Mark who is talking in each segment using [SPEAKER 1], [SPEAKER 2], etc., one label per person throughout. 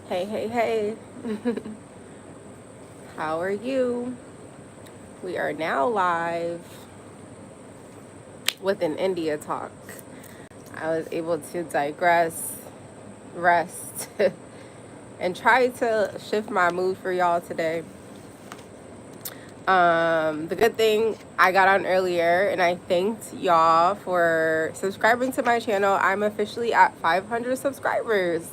[SPEAKER 1] Hey, hey, hey. How are you? We are now live with an India talk. I was able to digress, rest, and try to shift my mood for y'all today. The good thing, I got on earlier and I thanked y'all for subscribing to my channel. I'm officially at 500 subscribers.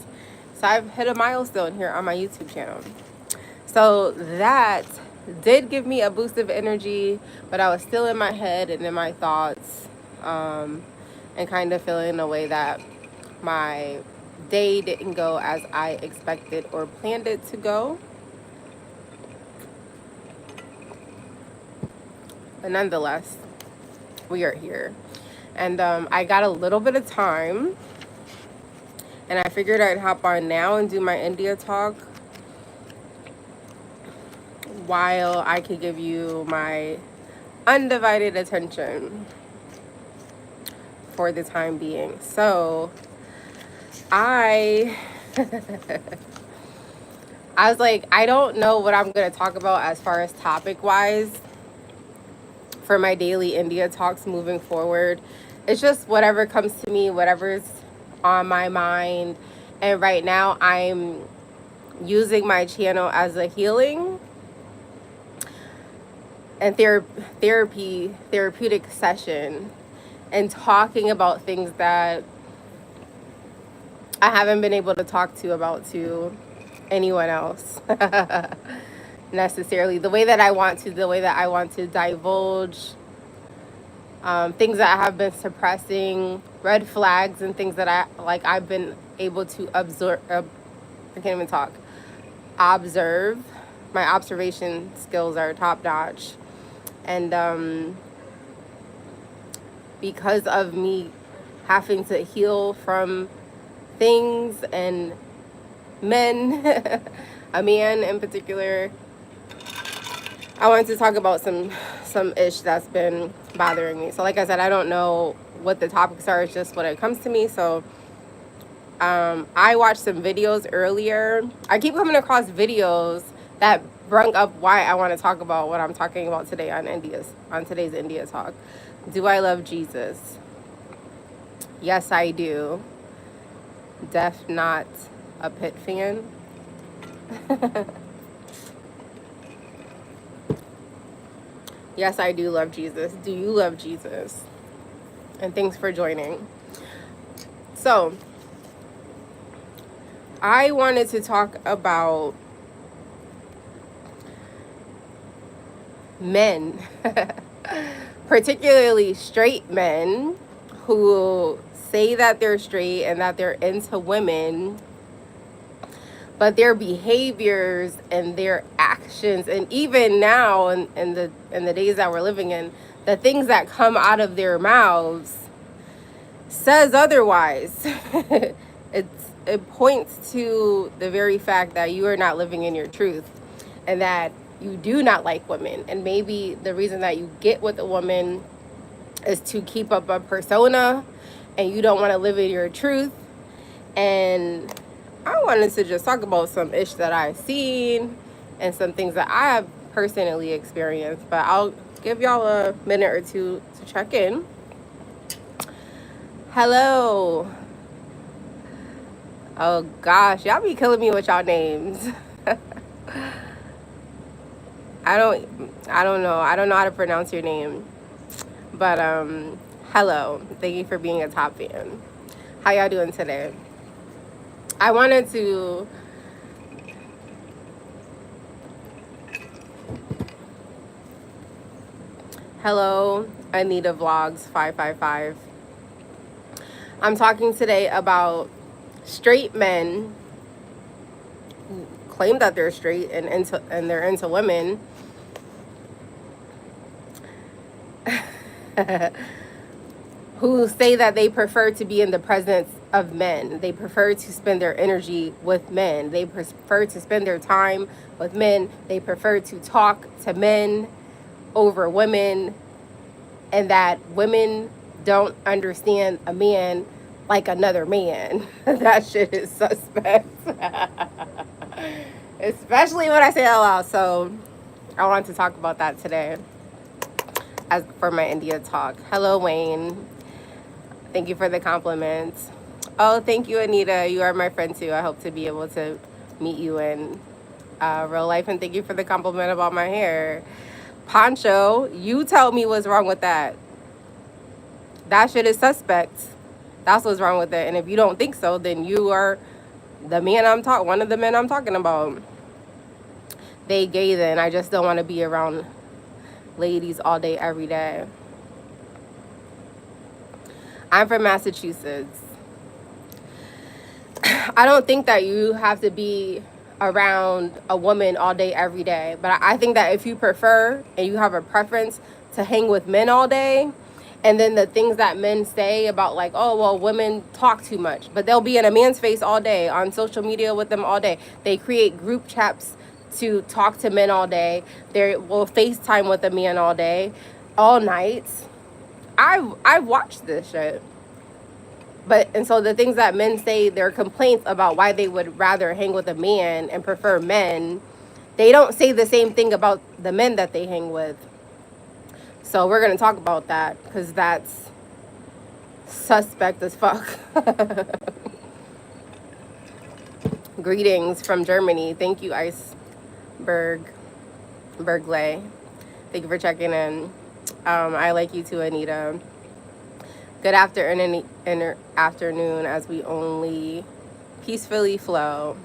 [SPEAKER 1] So I've hit a milestone here on my YouTube channel. So that did give me a boost of energy, but I was still in my head and in my thoughts, and kind of feeling a way that my day didn't go as I expected or planned it to go. But nonetheless, we are here. And I got a little bit of time, and I figured I'd hop on now and do my India talk while I could give you my undivided attention for the time being. So I was like, I don't know what I'm going to talk about as far as topic wise for my daily India talks moving forward. It's just whatever comes to me, whatever's on my mind. And right now I'm using my channel as a healing and therapeutic session, and talking about things that I haven't been able to talk to anyone else necessarily the way that I want to divulge things that I have been suppressing, red flags and things that I've been able to I can't even talk. Observe. My observation skills are top notch. And because of me having to heal from things and men, a man in particular, I wanted to talk about some ish that's been bothering me. So like I said, I don't know what the topics are. It's just what it comes to me. So I watched some videos earlier. I keep coming across videos that bring up why I want to talk about what I'm talking about today on today's India talk. Do I love Jesus? Yes, I do. Def not a Pit fan. Yes, I do love Jesus. Do you love Jesus? And thanks for joining. So, I wanted to talk about men, particularly straight men who say that they're straight and that they're into women, but their behaviors and their actions, and even now in the days that we're living in, the things that come out of their mouths says otherwise. It points to the very fact that you are not living in your truth, and that you do not like women. And maybe the reason that you get with a woman is to keep up a persona, and you don't want to live in your truth. And I wanted to just talk about some ish that I've seen and some things that I have personally experienced. But I'll give y'all a minute or two to check in. Hello. Oh gosh, y'all be killing me with y'all names. I don't know. I don't know how to pronounce your name. But hello. Thank you for being a top fan. How y'all doing today? I wanted to hello, Anita Vlogs 555. I'm talking today about straight men who claim that they're straight and they're into women who say that they prefer to be in the presence of men. They prefer to spend their energy with men. They prefer to spend their time with men. They prefer to talk to men over women, and that women don't understand a man like another man. That shit is suspect. Especially when I say it out loud. So I wanted to talk about that today as for my India talk. Hello, Wayne. Thank you for the compliments. Oh, thank you, Anita. You are my friend too. I hope to be able to meet you in real life. And thank you for the compliment about my hair. Poncho, you tell me what's wrong with that. That shit is suspect. That's what's wrong with it. And if you don't think so, then you are the man one of the men I'm talking about. They gay then. I just don't want to be around ladies all day, every day. I'm from Massachusetts. I don't think that you have to be around a woman all day, every day. But I think that if you prefer and you have a preference to hang with men all day, and then the things that men say about like, oh, well, women talk too much. But they'll be in a man's face all day, on social media with them all day. They create group chats to talk to men all day. They will FaceTime with a man all day, all night. I've watched this shit. And so the things that men say, their complaints about why they would rather hang with a man and prefer men, they don't say the same thing about the men that they hang with. So we're going to talk about that because that's suspect as fuck. Greetings from Germany. Thank you, Bergley. Thank you for checking in. I like you too, Anita. Good afternoon as we only peacefully flow.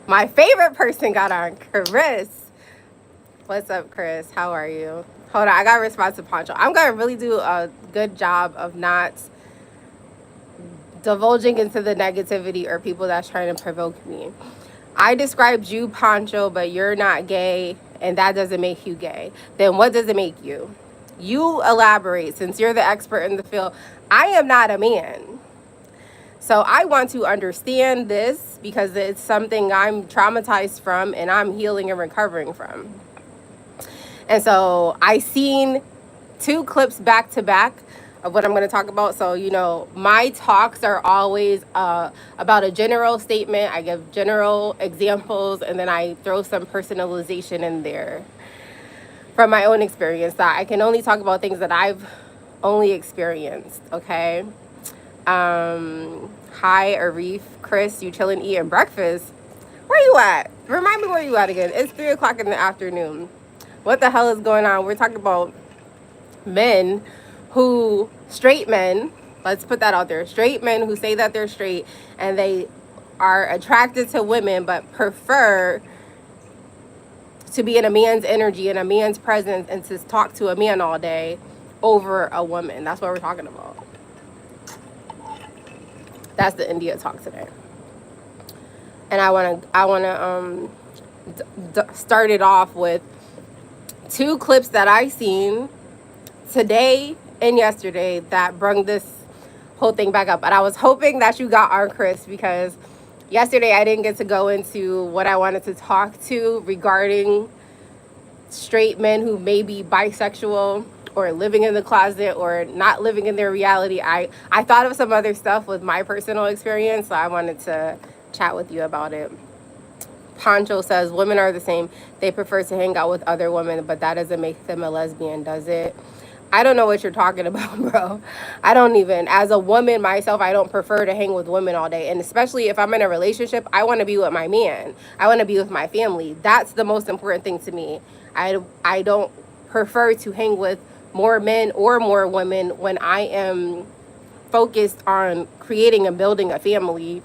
[SPEAKER 1] My favorite person got on, Chris. What's up, Chris? How are you? Hold on, I got to respond to Poncho. I'm going to really do a good job of not divulging into the negativity or people that's trying to provoke me. I described you, Poncho, but you're not gay, and that doesn't make you gay. Then what does it make you? You elaborate, since you're the expert in the field. I am not a man. So I want to understand this because it's something I'm traumatized from and I'm healing and recovering from. And so I seen 2 clips back to back of what I'm going to talk about. So, you know, my talks are always about a general statement. I give general examples, and then I throw some personalization in there from my own experience. That I can only talk about things that I've only experienced, okay? Hi, Arif, Chris, you chilling, eating breakfast? Where you at? Remind me where you at again. It's 3 o'clock in the afternoon. What the hell is going on? We're talking about men who, straight men, let's put that out there, straight men who say that they're straight and they are attracted to women but prefer to be in a man's energy, in a man's presence, and to talk to a man all day over a woman. That's what we're talking about. That's the India talk today. And I want to start it off with 2 clips that I seen today and yesterday that brung this whole thing back up. And I was hoping that you got on, Chris, because yesterday I didn't get to go into what I wanted to talk to regarding straight men who may be bisexual or living in the closet or not living in their reality. I thought of some other stuff with my personal experience, so I wanted to chat with you about it. Poncho says, women are the same. They prefer to hang out with other women, but that doesn't make them a lesbian, does it? I don't know what you're talking about, bro. I don't even. As a woman myself, I don't prefer to hang with women all day. And especially if I'm in a relationship, I want to be with my man. I want to be with my family. That's the most important thing to me. I don't prefer to hang with more men or more women when I am focused on creating and building a family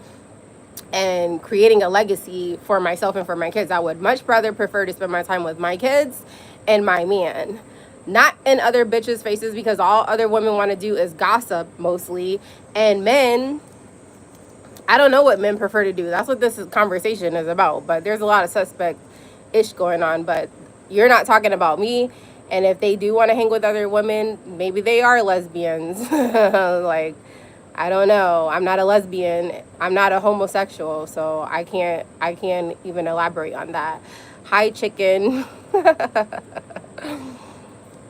[SPEAKER 1] and creating a legacy for myself and for my kids. I would much rather prefer to spend my time with my kids and my man. Not in other bitches' faces, because all other women want to do is gossip mostly. And men, I don't know what men prefer to do. That's what this conversation is about. But there's a lot of suspect-ish going on. But you're not talking about me. And if they do want to hang with other women, maybe they are lesbians. Like, I don't know. I'm not a lesbian. I'm not a homosexual. So I can't even elaborate on that. Hi, chicken.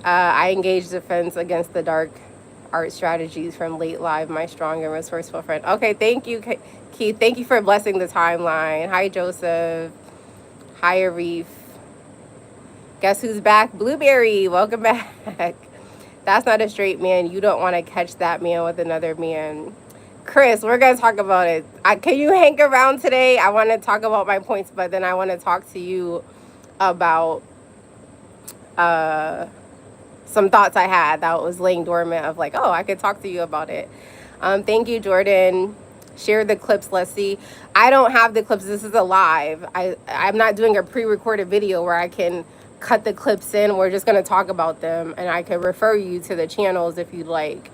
[SPEAKER 1] I engage defense against the dark art strategies from late live, my strong and resourceful friend. Okay, thank you, Keith. Thank you for blessing the timeline. Hi, Joseph. Hi, Arif. Guess who's back? Blueberry, welcome back. That's not a straight man. You don't want to catch that man with another man. Chris, we're going to talk about it. Can you hang around today? I want to talk about my points, but then I want to talk to you about some thoughts I had that was laying dormant of like, oh, I could talk to you about it. Thank you, Jordan. Share the clips. Let's see. I don't have the clips. This is a live. I'm not doing a pre-recorded video where I can cut the clips in. We're just going to talk about them, and I can refer you to the channels if you'd like.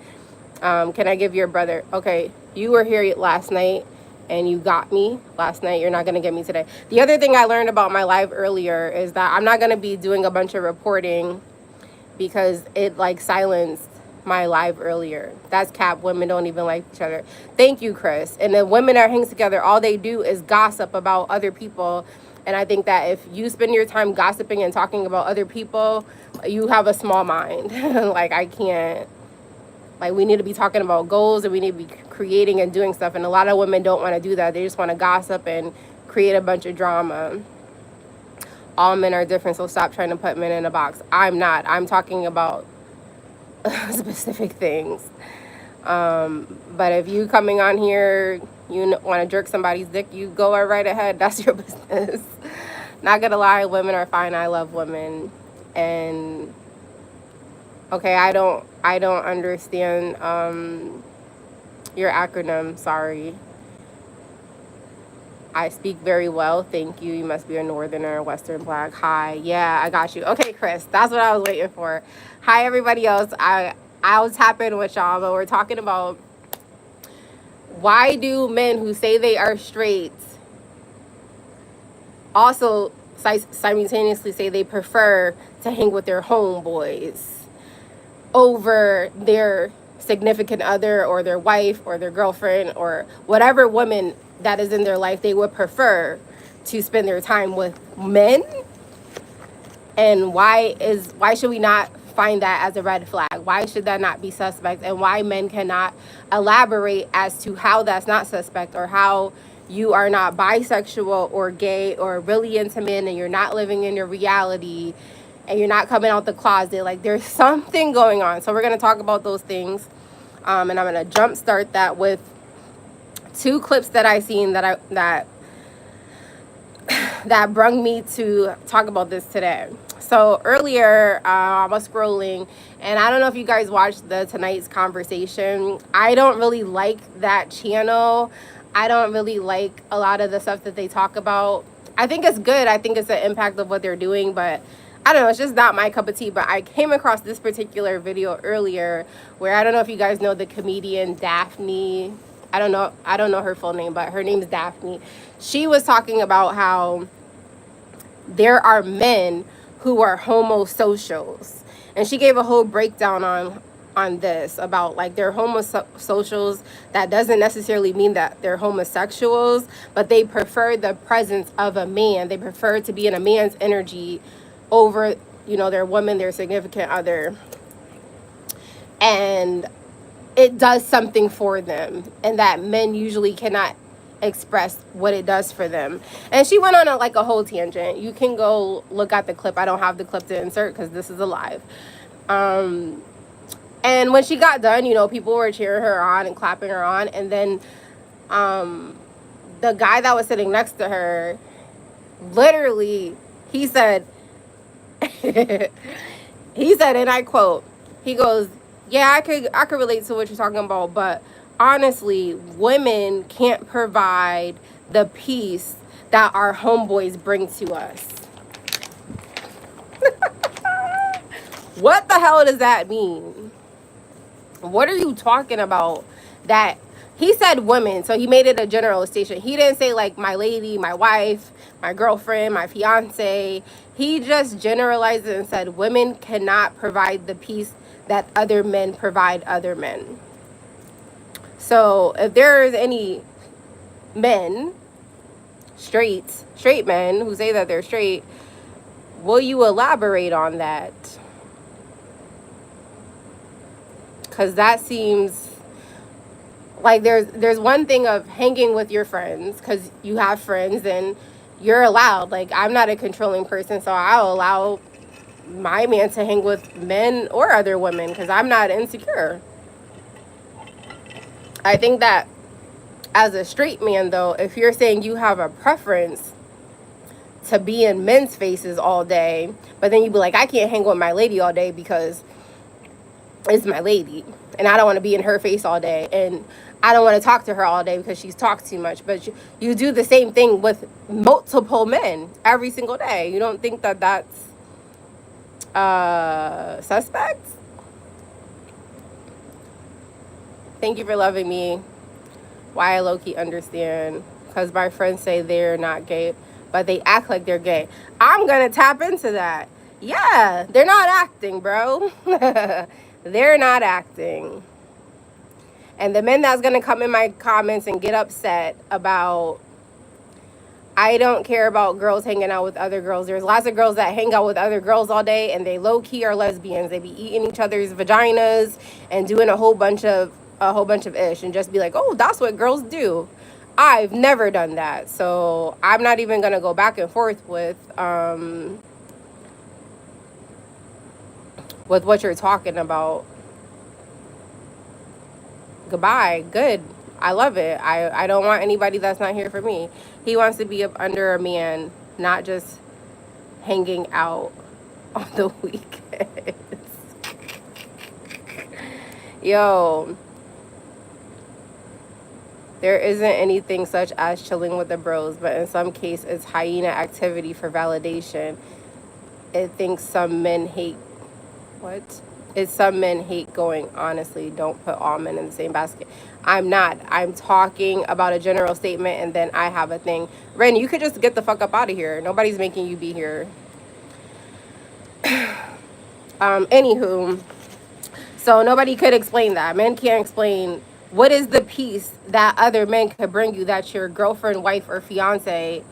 [SPEAKER 1] Can I give your brother? Okay, you were here last night and you got me last night. You're not going to get me today. The other thing I learned about my live earlier is that I'm not going to be doing a bunch of reporting because it like silenced my live earlier. That's cap. Women don't even like each other. Thank you, Chris. And the women that hangs together, all they do is gossip about other people. And I think that if you spend your time gossiping and talking about other people, you have a small mind. Like, I can't. Like, we need to be talking about goals and we need to be creating and doing stuff. And a lot of women don't want to do that. They just want to gossip and create a bunch of drama. All men are different, so stop trying to put men in a box. I'm not. I'm talking about specific things. But if you coming on here, you want to jerk somebody's dick, you go right ahead. That's your business. Not gonna lie, women are fine. I love women. And okay, I don't understand your acronym. Sorry. I speak very well. Thank you. You must be a northerner, Western Black. Hi. Yeah, I got you. Okay, Chris. That's what I was waiting for. Hi, everybody else. I'll tap in with y'all, but we're talking about why do men who say they are straight also simultaneously say they prefer to hang with their homeboys over their significant other or their wife or their girlfriend or whatever woman that is in their life they would prefer to spend their time with men? And why should we not find that as a red flag? Why should that not be suspect? And why men cannot elaborate as to how that's not suspect, or how you are not bisexual or gay or really into men and you're not living in your reality and you're not coming out the closet? Like, there's something going on. So we're going to talk about those things. And I'm going to jumpstart that with 2 clips that I seen that brung me to talk about this today. So earlier, I was scrolling, and I don't know if you guys watched the Tonight's Conversation. I don't really like that channel. I don't really like a lot of the stuff that they talk about. I think it's good. I think it's an impact of what they're doing, but I don't know, it's just not my cup of tea. But I came across this particular video earlier where, I don't know if you guys know the comedian Daphne. I don't know her full name, but her name is Daphne. She was talking about how there are men who are homosocials. And she gave a whole breakdown on this, about like they're homosocials. That doesn't necessarily mean that they're homosexuals, but they prefer the presence of a man. They prefer to be in a man's energy over, you know, their woman, their significant other. And it does something for them, and that men usually cannot express what it does for them. And she went on a whole tangent. You can go look at the clip. I don't have the clip to insert because this is a live. And when she got done, you know, people were cheering her on and clapping her on. And then the guy that was sitting next to her, literally, he said, and I quote, he goes, yeah, I could relate to what you're talking about, but honestly, women can't provide the peace that our homeboys bring to us. What the hell does that mean? What are you talking about? That he said women, so he made it a generalization. He didn't say like my lady, my wife, my girlfriend, my fiance. He just generalized it and said women cannot provide the peace that other men provide other men. So if there's any men, straight men who say that they're straight, will you elaborate on that? because that seems like there's one thing of hanging with your friends because you have friends and you're allowed. Like, I'm not a controlling person, so I'll allow my man to hang with men or other women because I'm not insecure. I think that as a straight man, though, if you're saying you have a preference to be in men's faces all day, but then you be like, I can't hang with my lady all day because it's my lady and I don't want to be in her face all day, and I don't want to talk to her all day because she's talked too much. But you do the same thing with multiple men every single day. You don't think that that's suspect? Thank you for loving me. Why I low-key understand, because my friends say they're not gay, but they act like they're gay. I'm gonna tap into that. Yeah, they're not acting, bro. They're not acting. And the men that's gonna come in my comments and get upset about, I don't care about girls hanging out with other girls. There's lots of girls that hang out with other girls all day and they low-key are lesbians. They be eating each other's vaginas and doing a whole bunch of ish, and just be like, oh, that's what girls do. I've never done that, so I'm not even gonna go back and forth with what you're talking about. Goodbye. Good. I love it. I don't want anybody that's not here for me. He wants to be up under a man, not just hanging out on the weekends. Yo, there isn't anything such as chilling with the bros, but in some case it's hyena activity for validation. It thinks some men hate what? It's some men hate going. Honestly, don't put all men in the same basket. I'm not. I'm talking about a general statement, and then I have a thing. Ren, you could just get the fuck up out of here. Nobody's making you be here. Anywho, so nobody could explain that. Men can't explain what is the piece that other men could bring you that your girlfriend, wife, or fiance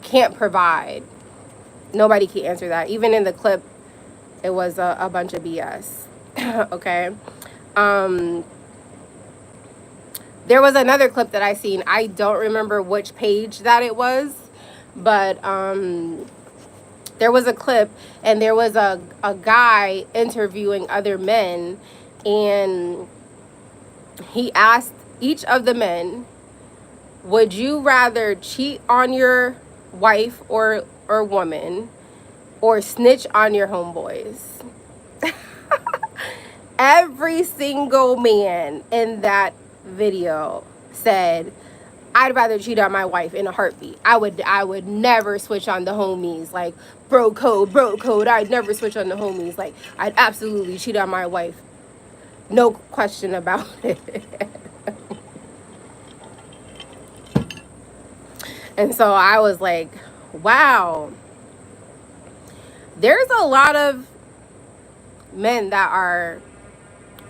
[SPEAKER 1] can't provide. Nobody can answer that. Even in the clip, it was a bunch of BS. Okay. There was another clip that I seen. I don't remember which page that it was, but there was a clip and there was a guy interviewing other men, and he asked each of the men, would you rather cheat on your wife or woman or snitch on your homeboys? Every single man in that video said, I'd rather cheat on my wife in a heartbeat. I would never switch on the homies. Like, bro code. I'd never switch on the homies. Like, I'd absolutely cheat on my wife. No question about it. And so I was like, wow. There's a lot of men that are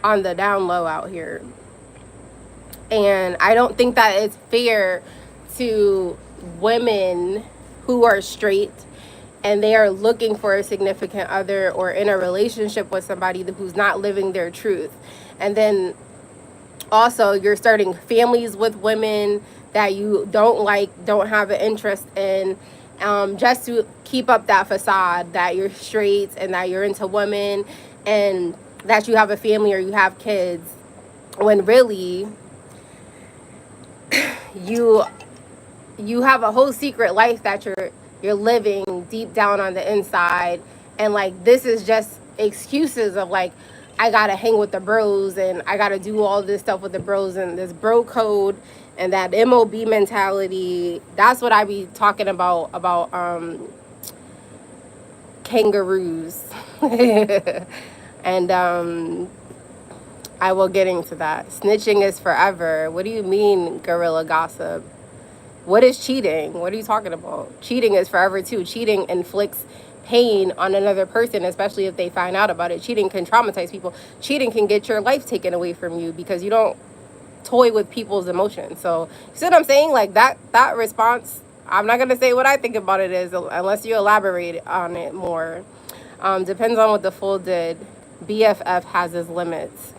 [SPEAKER 1] on the down low out here. And I don't think that it's fair to women who are straight and they are looking for a significant other or in a relationship with somebody who's not living their truth. And then also you're starting families with women that you don't like, don't have an interest in, just to keep up that facade that you're straight and that you're into women and that you have a family or you have kids, when really you have a whole secret life that you're living deep down on the inside. And like, this is just excuses of like, I gotta hang with the bros and I gotta do all this stuff with the bros and this bro code and that MOB mentality. That's what I be talking about kangaroos. And I will get into that. Snitching is forever. What do you mean, gorilla gossip? What is cheating? What are you talking about? Cheating is forever too. Cheating inflicts pain on another person, especially if they find out about it. Cheating can traumatize people. Cheating can get your life taken away from you because you don't toy with people's emotions. So, you see what I'm saying? Like that response, I'm not going to say what I think about it is unless you elaborate on it more. Depends on what the fool did. BFF has his limits.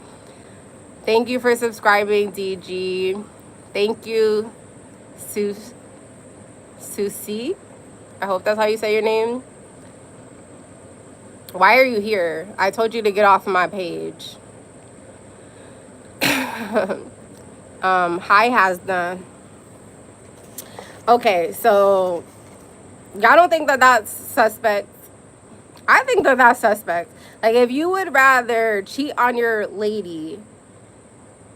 [SPEAKER 1] Thank you for subscribing, DG. Thank you, Susie. I hope that's how you say your name. Why are you here? I told you to get off of my page. Hi, Hasna. Okay, so y'all don't think that that's suspect? I think that that's suspect. Like, if you would rather cheat on your lady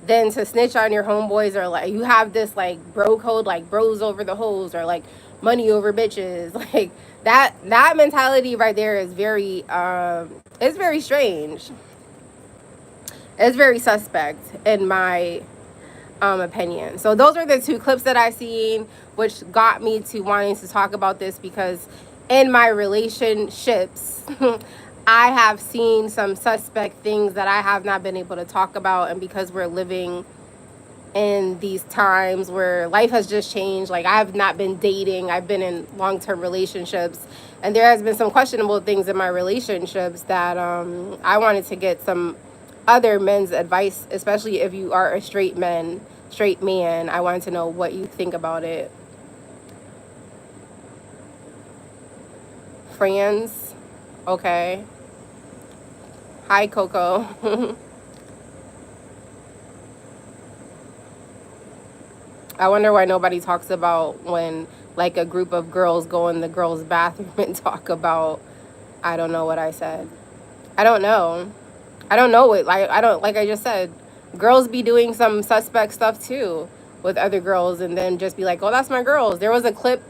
[SPEAKER 1] than to snitch on your homeboys, or like you have this like bro code, like bros over the hoes, or like money over bitches, like that mentality right there is very it's very strange. It's very suspect in my opinion. So those are the two clips that I seen, which got me to wanting to talk about this, because in my relationships I have seen some suspect things that I have not been able to talk about. And because we're living in these times where life has just changed, like I have not been dating, I've been in long-term relationships, and there has been some questionable things in my relationships that I wanted to get some other men's advice, especially if you are a straight man. I wanted to know what you think about it. Friends, okay. Hi, Coco. I wonder why nobody talks about when like a group of girls go in the girls' bathroom and talk about, I don't know what I said. I don't know what, like, I don't, like I just said, girls be doing some suspect stuff too with other girls, and then just be like, oh, that's my girls. There was a clip,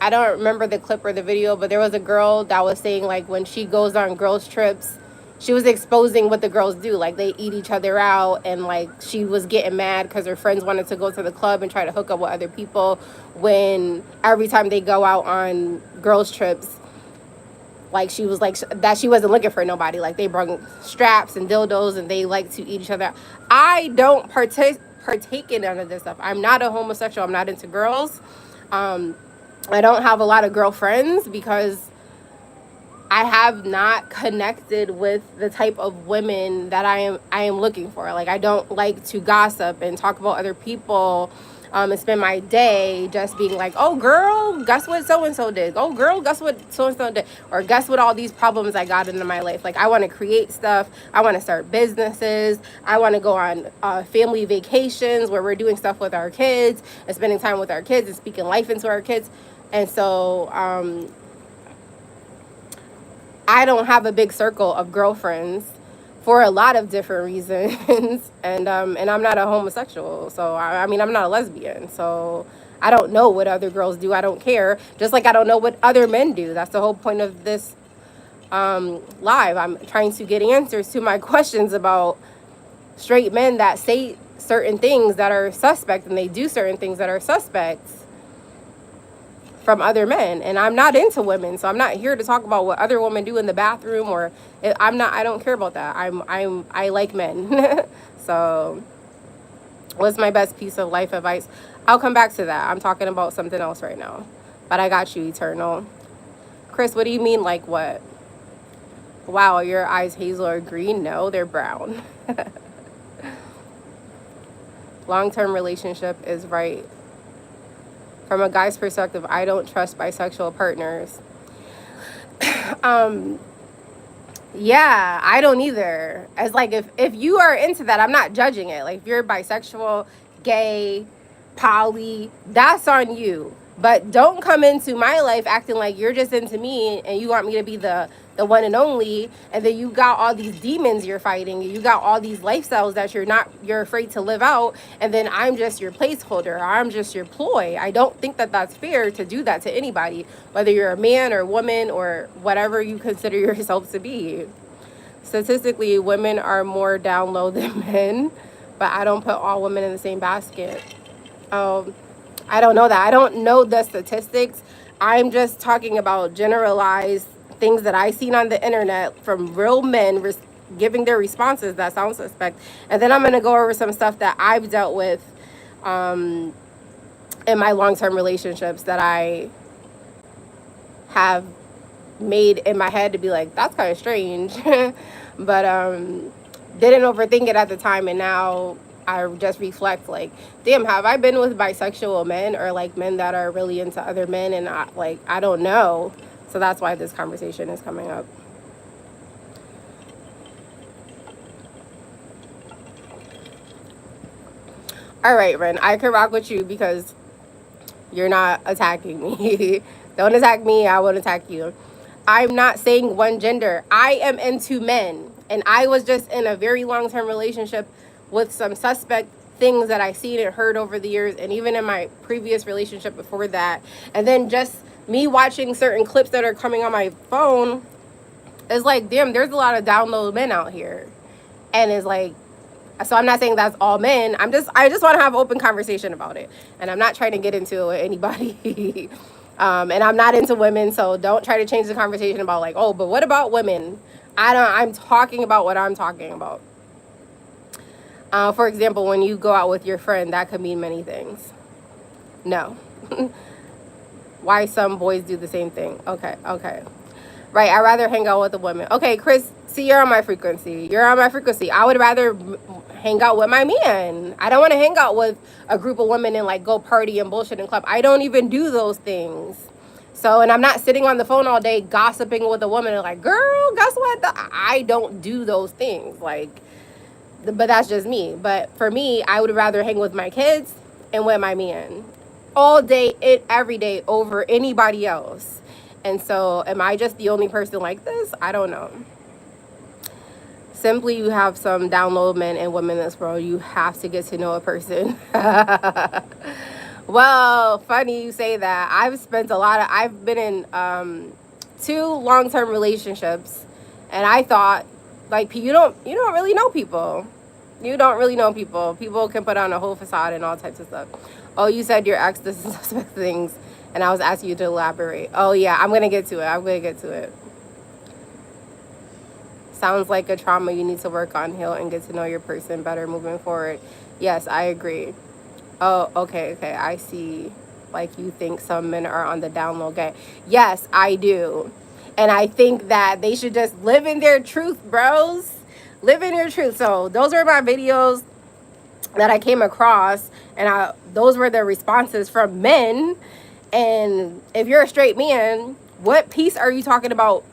[SPEAKER 1] I don't remember the clip or the video, but there was a girl that was saying like when she goes on girls trips, she was exposing what the girls do, like they eat each other out, and like she was getting mad because her friends wanted to go to the club and try to hook up with other people, when every time they go out on girls trips, like she was like that she wasn't looking for nobody, like they brought straps and dildos and they like to eat each other. I don't partake in none of this stuff. I'm not a homosexual. I'm not into girls. I don't have a lot of girlfriends because I have not connected with the type of women that I am looking for. Like, I don't like to gossip and talk about other people, and spend my day just being like, oh girl, guess what so and so did? Oh girl, guess what so and so did? Or guess what all these problems I got into my life. Like, I want to create stuff. I want to start businesses. I want to go on family vacations where we're doing stuff with our kids and spending time with our kids and speaking life into our kids. And so I don't have a big circle of girlfriends for a lot of different reasons. And I'm not a homosexual. So, I mean, I'm not a lesbian. So I don't know what other girls do. I don't care. Just like I don't know what other men do. That's the whole point of this live. I'm trying to get answers to my questions about straight men that say certain things that are suspect, and they do certain things that are suspects from other men. And I'm not into women, so I'm not here to talk about what other women do in the bathroom, or I don't care about that. I like men. So what's my best piece of life advice? I'll come back to that. I'm talking about something else right now, but I got you, Eternal. Chris, what do you mean, like what? Wow, are your eyes hazel or green? No, they're brown. Long-term relationship is right. From a guy's perspective, I don't trust bisexual partners. Yeah, I don't either. As like, if you are into that, I'm not judging it. Like, if you're bisexual, gay, poly, that's on you. But don't come into my life acting like you're just into me and you want me to be the one and only, and then you got all these demons you're fighting, you got all these lifestyles that you're afraid to live out, and then I'm just your placeholder, I'm just your ploy. I don't think that that's fair to do that to anybody, whether you're a man or woman or whatever you consider yourself to be. Statistically, women are more down low than men, but I don't put all women in the same basket. I don't know that. I don't know the statistics. I'm just talking about generalized things that I've seen on the internet from real men giving their responses that sound suspect. And then I'm going to go over some stuff that I've dealt with in my long-term relationships that I have made in my head to be like, that's kind of strange. But didn't overthink it at the time, and now I just reflect like, damn, have I been with bisexual men or like men that are really into other men, and I don't know. So that's why this conversation is coming up. All right, Ren, I can rock with you because you're not attacking me. Don't attack me, I won't attack you. I'm not saying one gender. I am into men. And I was just in a very long-term relationship with some suspect things that I seen and heard over the years, and even in my previous relationship before that. And then just me watching certain clips that are coming on my phone, it's like, damn, there's a lot of download men out here. And it's like, so I'm not saying that's all men. I just want to have open conversation about it. And I'm not trying to get into it with anybody. And I'm not into women, so don't try to change the conversation about like, oh, but what about women? I'm talking about what I'm talking about. For example, when you go out with your friend, that could mean many things. No. Why some boys do the same thing. Okay. Right, I'd rather hang out with a woman. Okay, Chris, see, you're on my frequency. I would rather hang out with my man. I don't want to hang out with a group of women and like go party and bullshit and club. I don't even do those things. So, and I'm not sitting on the phone all day gossiping with a woman and like, girl, guess what? I don't do those things. Like, but that's just me. But for me, I would rather hang with my kids and with my man all day, every day over anybody else. And so, am I just the only person like this? I don't know. Simply, you have some download men and women in this world. You have to get to know a person. Well, funny you say that. I've been in 2 long-term relationships, and I thought, like, you don't really know people. You don't really know people. People can put on a whole facade and all types of stuff. Oh, you said your ex does suspect things, and I was asking you to elaborate. Oh, yeah, I'm going to get to it. Sounds like a trauma you need to work on, heal, and get to know your person better moving forward. Yes, I agree. Oh, okay, I see. Like, you think some men are on the down low game. Yes, I do. And I think that they should just live in their truth, bros. Live in your truth. So those were my videos that I came across, and those were the responses from men. And if you're a straight man, what piece are you talking about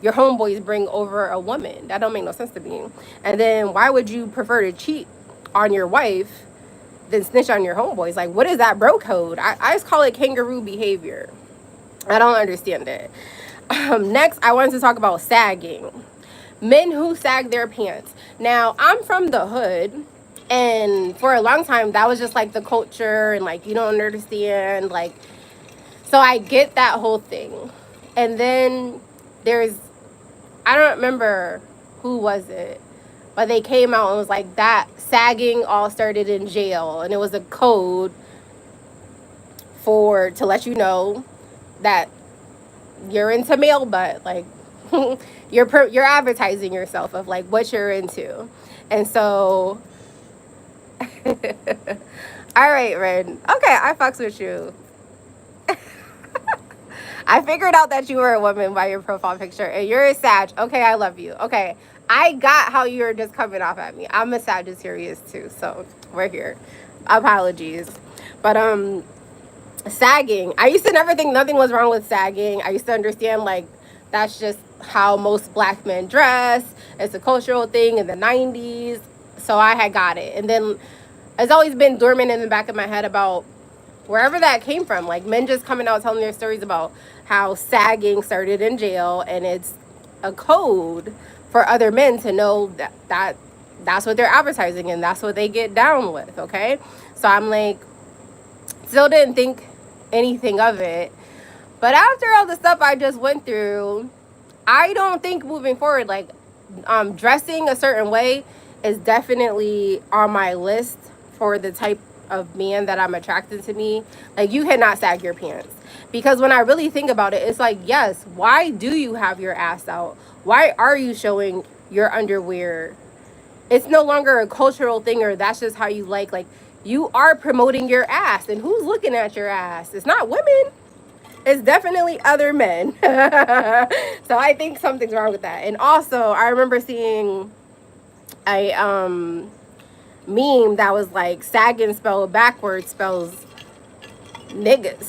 [SPEAKER 1] your homeboys bring over a woman? That don't make no sense to me. And then why would you prefer to cheat on your wife than snitch on your homeboys? Like, what is that bro code? I just call it kangaroo behavior. I don't understand it. Next, I wanted to talk about sagging. Men who sag their pants. Now, I'm from the hood, and for a long time, that was just like the culture, and like, you don't understand, like, so I get that whole thing. And then I don't remember who was it, but they came out and was like, that sagging all started in jail, and it was a code to let you know that you're into male butt, like you're advertising yourself of like what you're into. And so all right, Ren, okay, I fucks with you. I figured out that you were a woman by your profile picture, and you're a Sag. Okay, I love you. Okay, I got how you're just coming off at me. I'm a Sagittarius too, so we're here. Apologies. But sagging, I used to never think nothing was wrong with sagging. I used to understand like that's just how most black men dress. It's a cultural thing in the 90s. So I had got it. And then it's always been dormant in the back of my head about wherever that came from, like men just coming out telling their stories about how sagging started in jail, and it's a code for other men to know that's what they're advertising and that's what they get down with. Okay, so I'm like, still didn't think anything of it, but after all the stuff I just went through, I don't think moving forward, like dressing a certain way is definitely on my list for the type of man that I'm attracted to me. Like, you cannot sag your pants, because when I really think about it, it's like, yes, why do you have your ass out? Why are you showing your underwear? It's no longer a cultural thing, or that's just how you like you are promoting your ass, and who's looking at your ass? It's not women, it's definitely other men. So I think something's wrong with that. And also, I remember seeing meme that was like sagging spelled backwards spells niggas.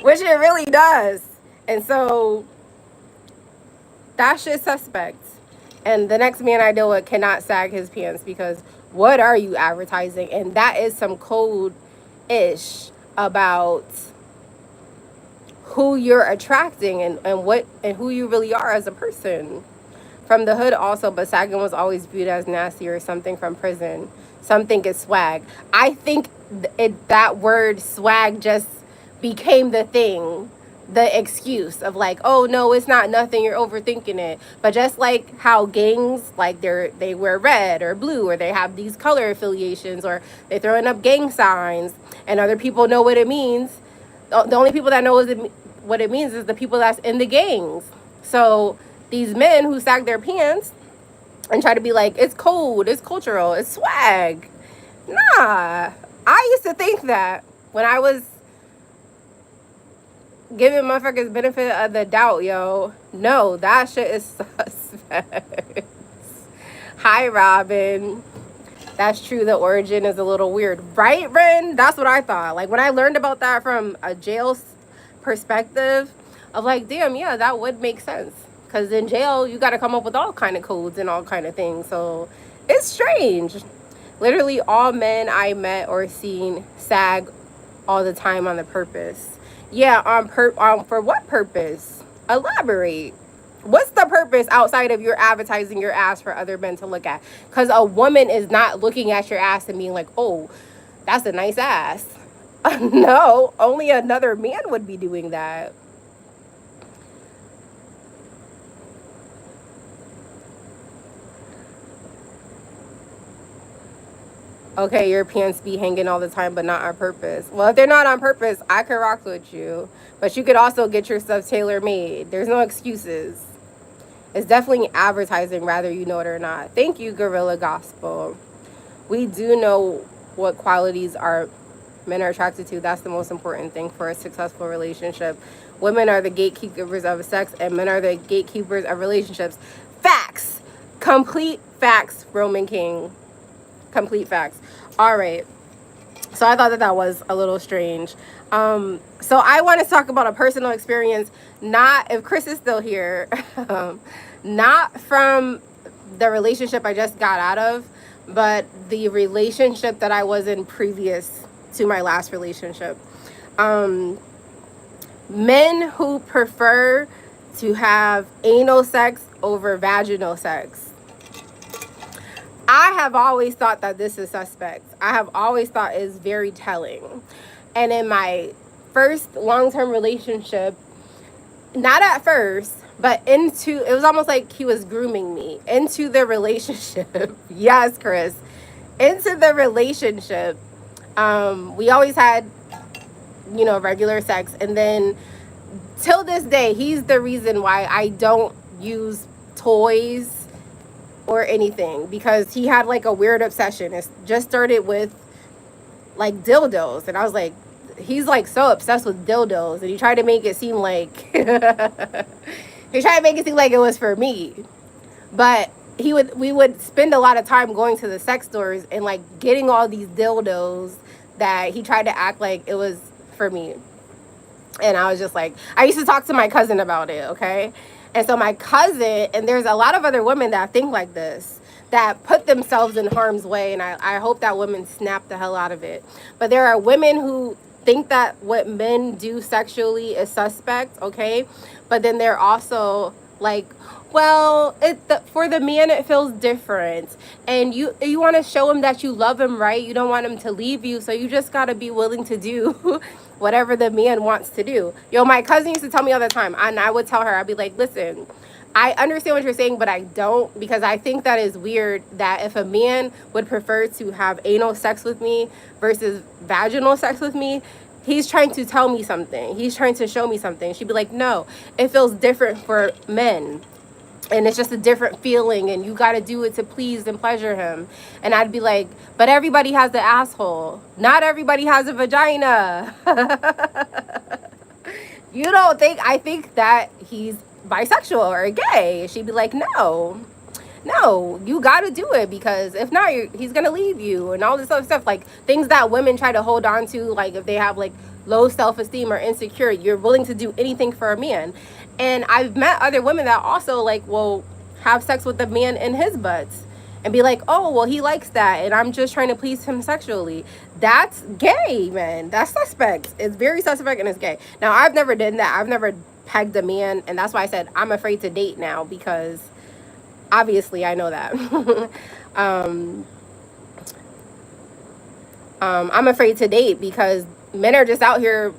[SPEAKER 1] Which it really does. And so that shit's suspect. And the next man I deal with cannot sag his pants, because what are you advertising? And that is some code-ish about who you're attracting and who you really are as a person. From the hood also, but sagging was always viewed as nasty or something from prison. Some think it's swag. I think that word swag just became the thing, the excuse of like, oh no, it's not nothing, you're overthinking it. But just like how gangs, like they wear red or blue, or they have these color affiliations, or they're throwing up gang signs and other people know what it means. The only people that know what it means is the people that's in the gangs. So these men who sag their pants and try to be like, it's cold, it's cultural, it's swag. Nah, I used to think that when I was giving motherfuckers benefit of the doubt, yo. No, that shit is suspect. Hi, Robin. That's true, the origin is a little weird. Right, Ren? That's what I thought. Like, when I learned about that from a jail perspective, of like, damn, yeah, that would make sense. Because in jail, you got to come up with all kind of codes and all kind of things. So it's strange. Literally all men I met or seen sag all the time on the purpose. Yeah, for what purpose? Elaborate. What's the purpose outside of your advertising your ass for other men to look at? Because a woman is not looking at your ass and being like, oh, that's a nice ass. No, only another man would be doing that. Okay, your pants be hanging all the time, but not on purpose. Well, if they're not on purpose, I could rock with you. But you could also get your stuff tailor-made. There's no excuses. It's definitely advertising, whether you know it or not. Thank you, Gorilla Gospel. We do know what qualities men are attracted to. That's the most important thing for a successful relationship. Women are the gatekeepers of sex, and men are the gatekeepers of relationships. Facts. Complete facts, Roman King. Complete facts. All right. So I thought that was a little strange. So I want to talk about a personal experience, not, if Chris is still here, not from the relationship I just got out of, but the relationship that I was in previous to my last relationship. Men who prefer to have anal sex over vaginal sex. I have always thought that this is suspect. I have always thought it's very telling. And in my first long-term relationship, not at first, but it was almost like he was grooming me into the relationship. Yes, Chris. Into the relationship. We always had, regular sex. And then till this day, he's the reason why I don't use toys or anything, because he had like a weird obsession. It just started with like dildos, and I was like, he's like so obsessed with dildos, and he tried to make it seem like he tried to make it seem like it was for me. But we would spend a lot of time going to the sex stores and like getting all these dildos that he tried to act like it was for me. And I was just like, I used to talk to my cousin about it, okay? And so my cousin, and there's a lot of other women that think like this, that put themselves in harm's way, and I hope that women snap the hell out of it. But there are women who think that what men do sexually is suspect, okay? But then they're also like, well, for the man it feels different, and you want to show him that you love him, right? You don't want him to leave you, so you just got to be willing to do whatever the man wants to do. Yo, my cousin used to tell me all the time, and I would tell her, I'd be like, listen, I understand what you're saying, but I don't, because I think that is weird that if a man would prefer to have anal sex with me versus vaginal sex with me, he's trying to tell me something. He's trying to show me something. She'd be like, no, it feels different for men. And it's just a different feeling, and you got to do it to please and pleasure him. And I'd be like, but everybody has the asshole. Not everybody has a vagina. You don't think, I think that he's bisexual or gay. She'd be like, no, you gotta do it, because if not, he's gonna leave you, and all this other stuff, like things that women try to hold on to, like if they have like low self-esteem or insecure, you're willing to do anything for a man. And I've met other women that also like will have sex with the man in his butts and be like, oh well, he likes that and I'm just trying to please him sexually. That's gay, man. That's suspect. It's very suspect and it's gay. Now, I've never done that. I've never pegged a man, and that's why I said I'm afraid to date now, because obviously I know that. I'm afraid to date because men are just out here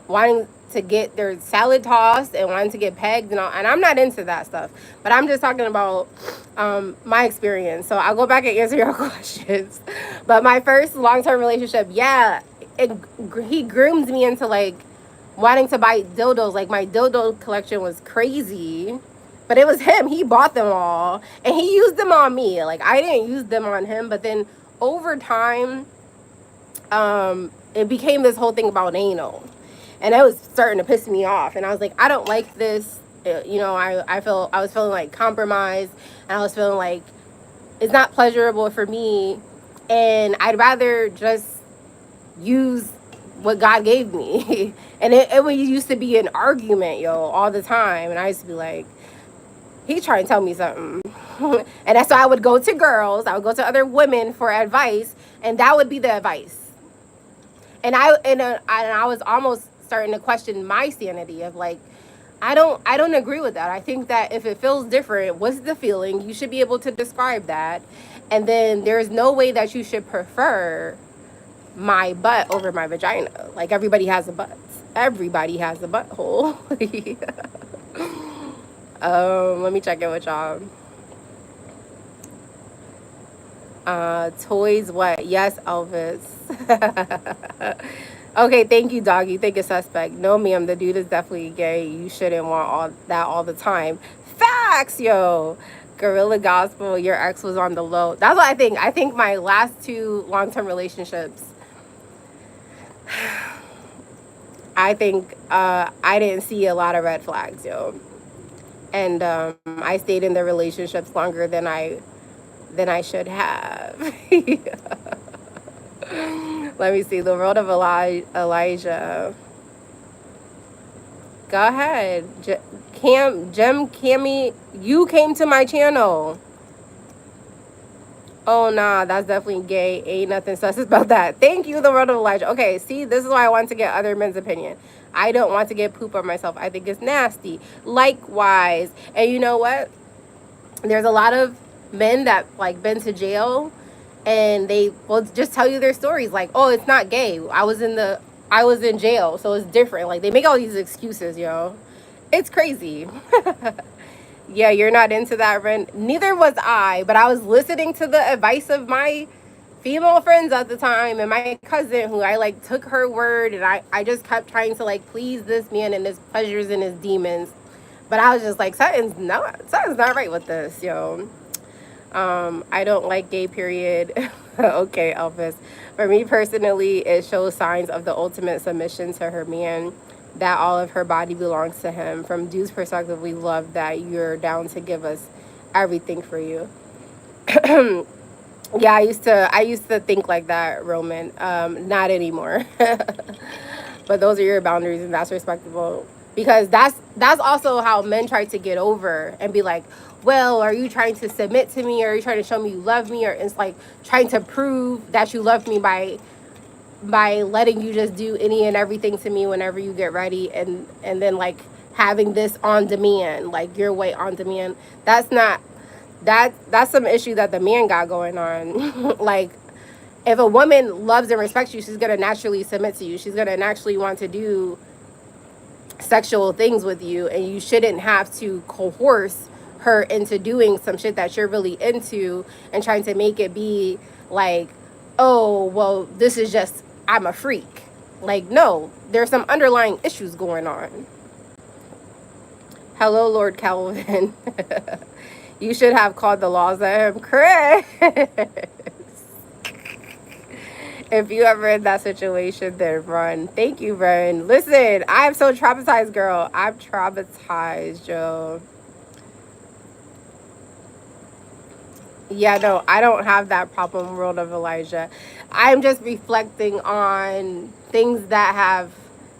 [SPEAKER 1] wanting to get their salad tossed and wanting to get pegged and all, and I'm not into that stuff. But I'm just talking about my experience. So I'll go back and answer your questions. But my first long-term relationship, yeah, he groomed me into like wanting to buy dildos. Like my dildo collection was crazy. But it was him. He bought them all. And he used them on me. Like, I didn't use them on him. But then, over time, it became this whole thing about anal. And it was starting to piss me off. And I was like, I don't like this. You know, I was feeling, like, compromised. And I was feeling like it's not pleasurable for me. And I'd rather just use what God gave me. And it used to be an argument, all the time. And I used to be like, he's trying to tell me something. And that's why I would go to girls. I would go to other women for advice. And that would be the advice. And I was almost starting to question my sanity of like, I don't agree with that. I think that if it feels different, what's the feeling? You should be able to describe that. And then there's no way that you should prefer my butt over my vagina. Like, everybody has a butt. Everybody has a butthole. Let me check in with y'all. Toys, what? Yes, Elvis. Okay, thank you, doggy. Thank you, suspect. No, ma'am, the dude is definitely gay. You shouldn't want all that all the time. Facts, yo. Gorilla Gospel, your ex was on the low. That's what I think. I think my last two long-term relationships, I think I didn't see a lot of red flags, yo. And I stayed in the relationships longer than I should have. Let me see. The World of Elijah. Go ahead. Cammy, you came to my channel. Oh, nah, that's definitely gay. Ain't nothing sus about that. Thank you, The World of Elijah. Okay, see, this is why I want to get other men's opinion. I don't want to get poop on myself. I think it's nasty. Likewise. And you know what? There's a lot of men that, like, been to jail, and they will just tell you their stories. Like, oh, it's not gay. I was in jail, so it's different. Like, they make all these excuses, yo. It's crazy. Yeah, you're not into that, Ren. Neither was I, but I was listening to the advice of my female friends at the time and my cousin, who I like took her word, and I just kept trying to like please this man and his pleasures and his demons. But I was just like, something's not right with this, yo. I don't like gay, period. Okay, Elvis. For me personally, it shows signs of the ultimate submission to her man, that all of her body belongs to him. From dude's perspective, we love that you're down to give us everything for you. Yeah, I used to think like that, Roman. Not anymore. But those are your boundaries, and that's respectable. Because that's also how men try to get over and be like, well, are you trying to submit to me? Or are you trying to show me you love me? Or it's like trying to prove that you love me by letting you just do any and everything to me whenever you get ready, and then like having this on demand, like your way on demand. That's some issue that the man got going on. Like, if a woman loves and respects you, she's gonna naturally submit to you. She's gonna naturally want to do sexual things with you, and you shouldn't have to coerce her into doing some shit that you're really into and trying to make it be like, oh, well, this is just, I'm a freak. Like, no, there's some underlying issues going on. Hello, Lord Calvin. You should have called the laws at him. Chris. If you ever in that situation, then run. Thank you, Ren. Listen, I'm so traumatized, girl. I'm traumatized, Joe. Yeah, no, I don't have that problem, world of Elijah. I'm just reflecting on things that have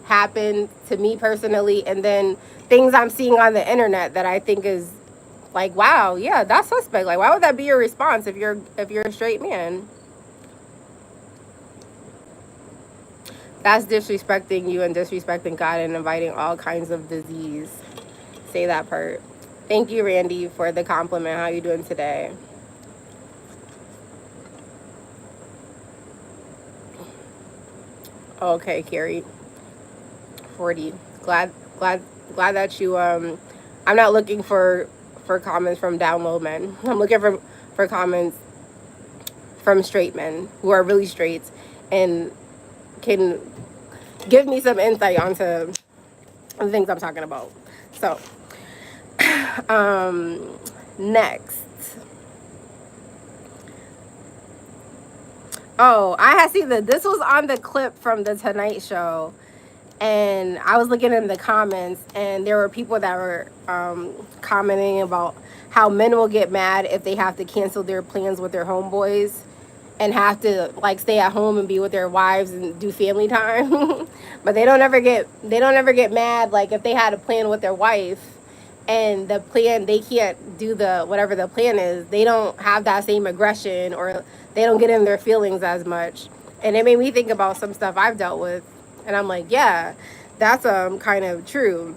[SPEAKER 1] happened to me personally, and then things I'm seeing on the internet that I think is like, wow, yeah, that's suspect. Like, why would that be your response if you're a straight man? That's disrespecting you and disrespecting God and inviting all kinds of disease. Say that part. Thank you, Randy, for the compliment. How you doing today? Okay, Carrie. 40. Glad glad that you I'm not looking for comments from down low men. I'm looking for comments from straight men who are really straight and can give me some insight onto the things I'm talking about. So, next. Oh, I had seen that this was on the clip from the Tonight Show, and I was looking in the comments, and there were people that were commenting about how men will get mad if they have to cancel their plans with their homeboys and have to like stay at home and be with their wives and do family time. But they don't ever get mad like if they had a plan with their wife and the plan, they can't do the whatever the plan is, they don't have that same aggression, or they don't get in their feelings as much. And it made me think about some stuff I've dealt with, and I'm like, yeah, that's kind of true.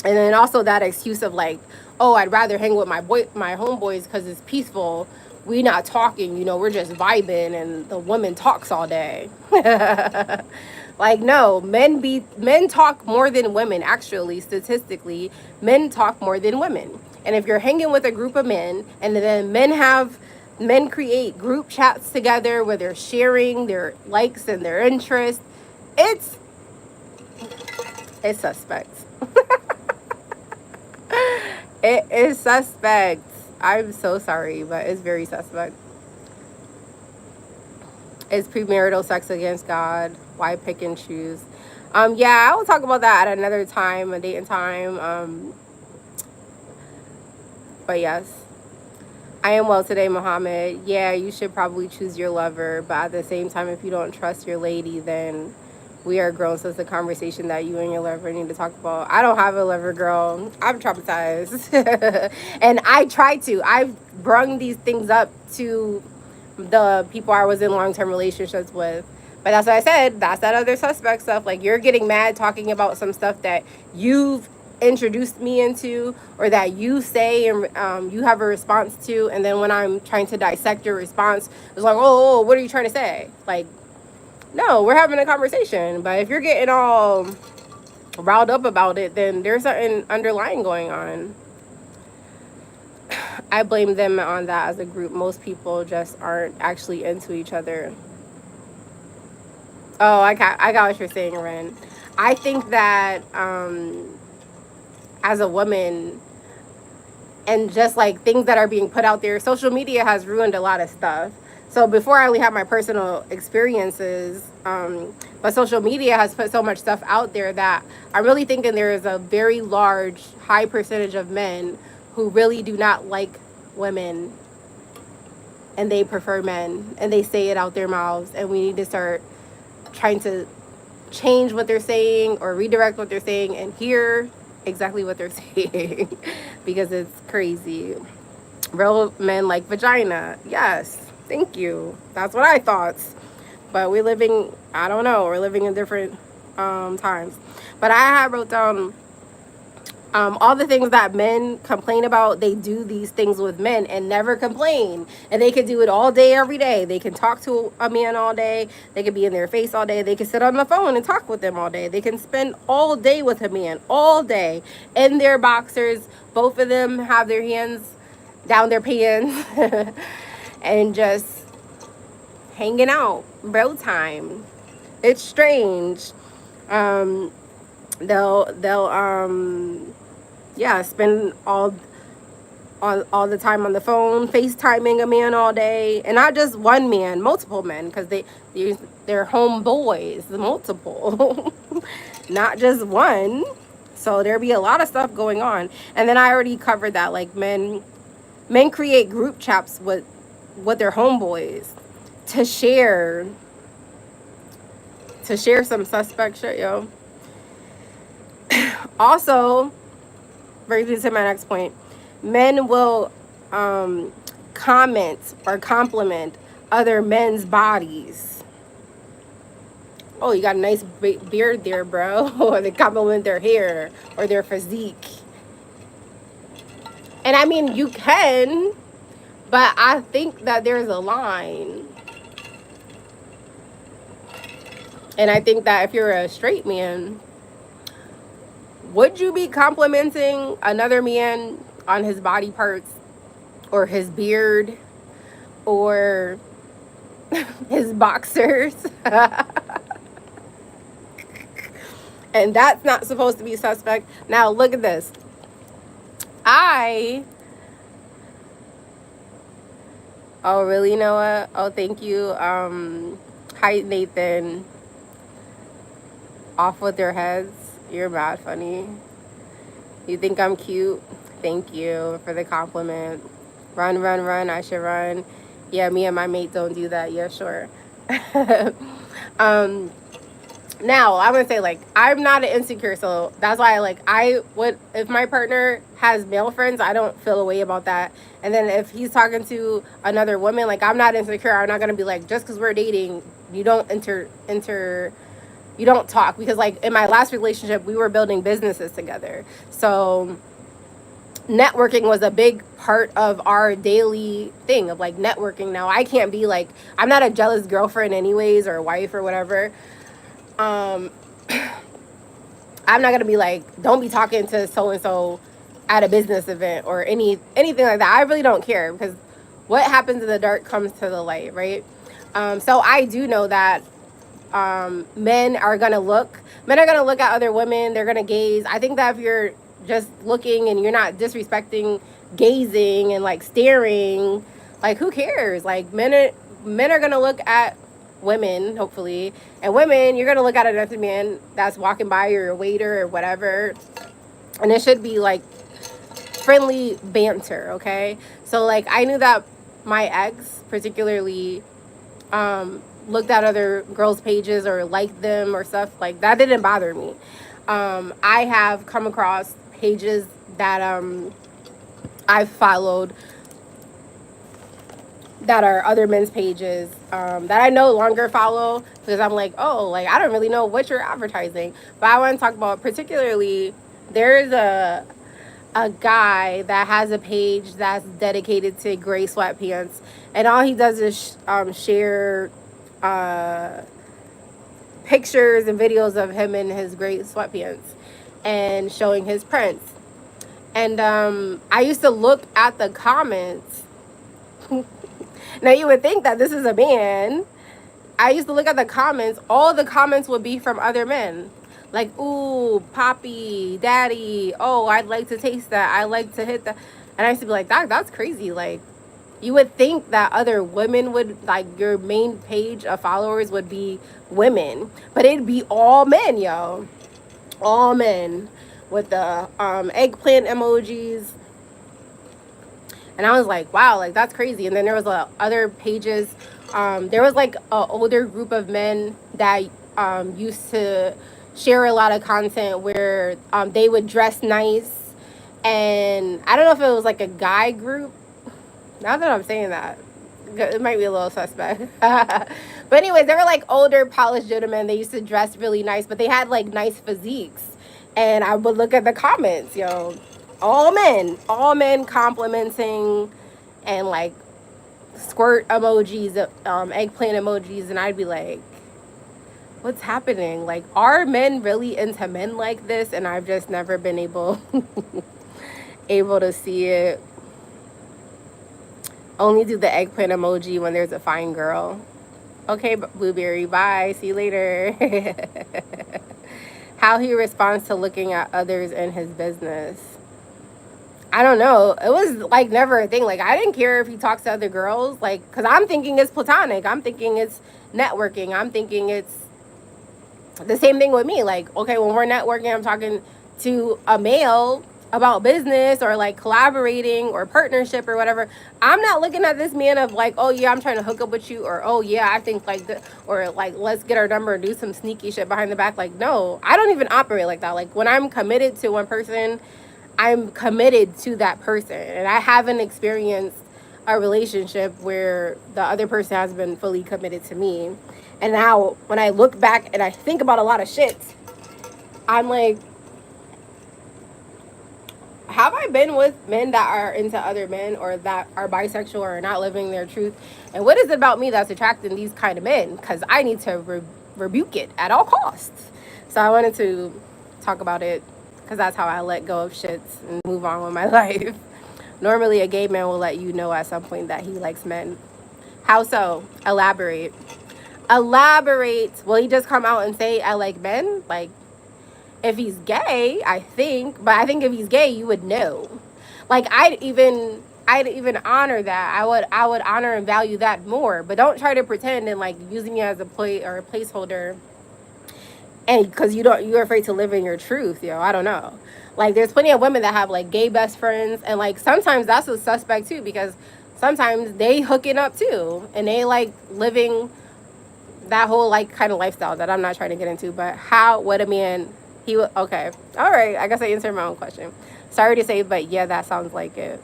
[SPEAKER 1] And then also that excuse of like, oh, I'd rather hang with my homeboys because it's peaceful, we not talking, we're just vibing, and the woman talks all day. Like, no, men talk more than women. Actually, statistically, men talk more than women. And if you're hanging with a group of men, and then men create group chats together where they're sharing their likes and their interests, it's suspect. It is suspect. I'm so sorry, but it's very suspect. Is premarital sex against God? Why pick and choose? Yeah, I will talk about that at another time, a date and time. But yes, I am well today, Muhammad. Yeah, you should probably choose your lover, but at the same time, if you don't trust your lady, then we are grown, so it's a conversation that you and your lover need to talk about. I don't have a lover, girl. I'm traumatized. And I've brung these things up to the people I was in long-term relationships with. But that's what I said. That's that other suspect stuff. Like, you're getting mad talking about some stuff that you've introduced me into, or that you say and you have a response to. And then when I'm trying to dissect your response, it's like, oh, what are you trying to say? Like, no, we're having a conversation. But if you're getting all riled up about it, then there's something underlying going on. I blame them on that as a group. Most people just aren't actually into each other. Oh, I got what you're saying, Ren. I think that as a woman, and just like things that are being put out there, social media has ruined a lot of stuff. So before, I only had my personal experiences, but social media has put so much stuff out there that I'm really thinking there is a very large, high percentage of men who really do not like women, and they prefer men, and they say it out their mouths, and we need to start trying to change what they're saying or redirect what they're saying and hear exactly what they're saying, because it's crazy. Real men like vagina. Yes, thank you. That's what I thought. But we're living in different times. But I wrote down all the things that men complain about. They do these things with men and never complain. And they can do it all day, every day. They can talk to a man all day. They can be in their face all day. They can sit on the phone and talk with them all day. They can spend all day with a man, all day, in their boxers. Both of them have their hands down their pants and just hanging out, bro time. It's strange. They'll spend all the time on the phone, FaceTiming a man all day, and not just one man, multiple men, because they're homeboys, multiple, not just one. So there be a lot of stuff going on. And then I already covered that, like men create group chats with their homeboys to share some suspect shit, yo. Also, brings me to my next point. Men will comment or compliment other men's bodies. Oh, you got a nice beard there, bro. Or they compliment their hair or their physique. And I mean, you can, but I think that there's a line. And I think that if you're a straight man, would you be complimenting another man on his body parts or his beard or his boxers? And that's not supposed to be suspect. Now look at this. Oh really, Noah? Oh, thank you. Hi Nathan. Off with their heads. You're mad funny. You think I'm cute? Thank you for the compliment. Run, run, run. I should run. Yeah, me and my mate don't do that. Yeah, sure. Now, I'm going to say, like, I'm not an insecure, so that's why, if my partner has male friends, I don't feel a way about that. And then if he's talking to another woman, like, I'm not insecure. I'm not going to be like, just because we're dating, you don't you don't talk. Because, like, in my last relationship, we were building businesses together. So networking was a big part of our daily thing of, like, networking. Now, I can't be, like, I'm not a jealous girlfriend anyways or wife or whatever. I'm not gonna be like, don't be talking to so-and-so at a business event or anything like that. I really don't care, because what happens in the dark comes to the light, right? So I do know that men are gonna look at other women. They're gonna gaze. I think that if you're just looking and you're not disrespecting gazing and, like, staring, like, who cares? Like, men are gonna look at women, hopefully, and women, you're gonna look at another man that's walking by, or a waiter or whatever, and it should be, like, friendly banter, okay? So, like, I knew that my ex particularly looked at other girls' pages or liked them or stuff. Like, that didn't bother me. I have come across pages that I've followed that are other men's pages that I no longer follow, because I'm like, oh, like, I don't really know what you're advertising. But I want to talk about, particularly, there's a guy that has a page that's dedicated to gray sweatpants, and all he does is share pictures and videos of him in his gray sweatpants and showing his prints. And I used to look at the comments. Now, you would think that this is a man. I used to look at the comments. All the comments would be from other men. Like, ooh, Poppy, Daddy. Oh, I'd like to taste that. I like to hit that. And I used to be like, that's crazy. Like, you would think that other women would, like, your main page of followers would be women. But it'd be all men, yo. All men with the eggplant emojis. And I was like, wow, like, that's crazy. And then there was other pages. There was, like, an older group of men that used to share a lot of content where they would dress nice. And I don't know if it was, like, a guy group. Now that I'm saying that, it might be a little suspect. But anyways, they were, like, older, polished gentlemen. They used to dress really nice, but they had, like, nice physiques. And I would look at the comments, yo. All men complimenting and, like, squirt emojis, eggplant emojis, and I'd be like, what's happening? Like, are men really into men like this? And I've just never been able to see it. Only do the eggplant emoji when there's a fine girl. Okay, Blueberry, bye. See you later. How he responds to looking at others in his business. I don't know. It was like never a thing. Like I didn't care if he talks to other girls, like, because I'm thinking it's platonic. I'm thinking it's networking. I'm thinking it's the same thing with me. Like, okay, when we're networking, I'm talking to a male about business or like collaborating or partnership or whatever. I'm not looking at this man of like, oh yeah, I'm trying to hook up with you, or oh yeah, I think like the, or like let's get our number and do some sneaky shit behind the back. Like, no, I don't even operate like that. Like when I'm committed to one person, I'm committed to that person, and I haven't experienced a relationship where the other person has been fully committed to me. And now when I look back and I think about a lot of shit, I'm like, have I been with men that are into other men or that are bisexual or not living their truth? And what is it about me that's attracting these kind of men? Because I need to rebuke it at all costs. So I wanted to talk about it because that's how I let go of shits and move on with my life. Normally, a gay man will let you know at some point that he likes men. How so? Elaborate. Elaborate. Will he just come out and say, I like men? Like, if he's gay, I think. But I think if he's gay, you would know. Like, I'd even honor that. I would honor and value that more. But don't try to pretend and, like, using me as a play or a placeholder. And because you're afraid to live in your truth, I don't know. Like, there's plenty of women that have like gay best friends, and like sometimes that's a suspect too, because sometimes they hooking up too, and they like living that whole like kind of lifestyle that I'm not trying to get into. But how would a man okay, all right, I guess I answered my own question. Sorry to say, but yeah, that sounds like it.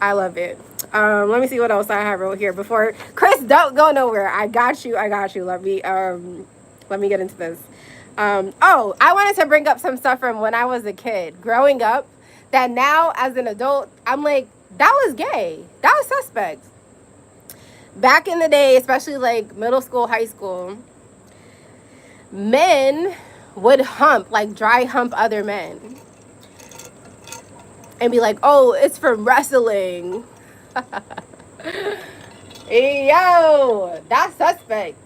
[SPEAKER 1] I love it. Let me see what else I have wrote here before Chris. Don't go nowhere. I got you. Let me get into this. Oh, I wanted to bring up some stuff from when I was a kid, growing up, that now as an adult, I'm like, that was gay. That was suspect. Back in the day, especially like middle school, high school, men would hump, like dry hump other men. And be like, oh, it's from wrestling. Yo, that's suspect.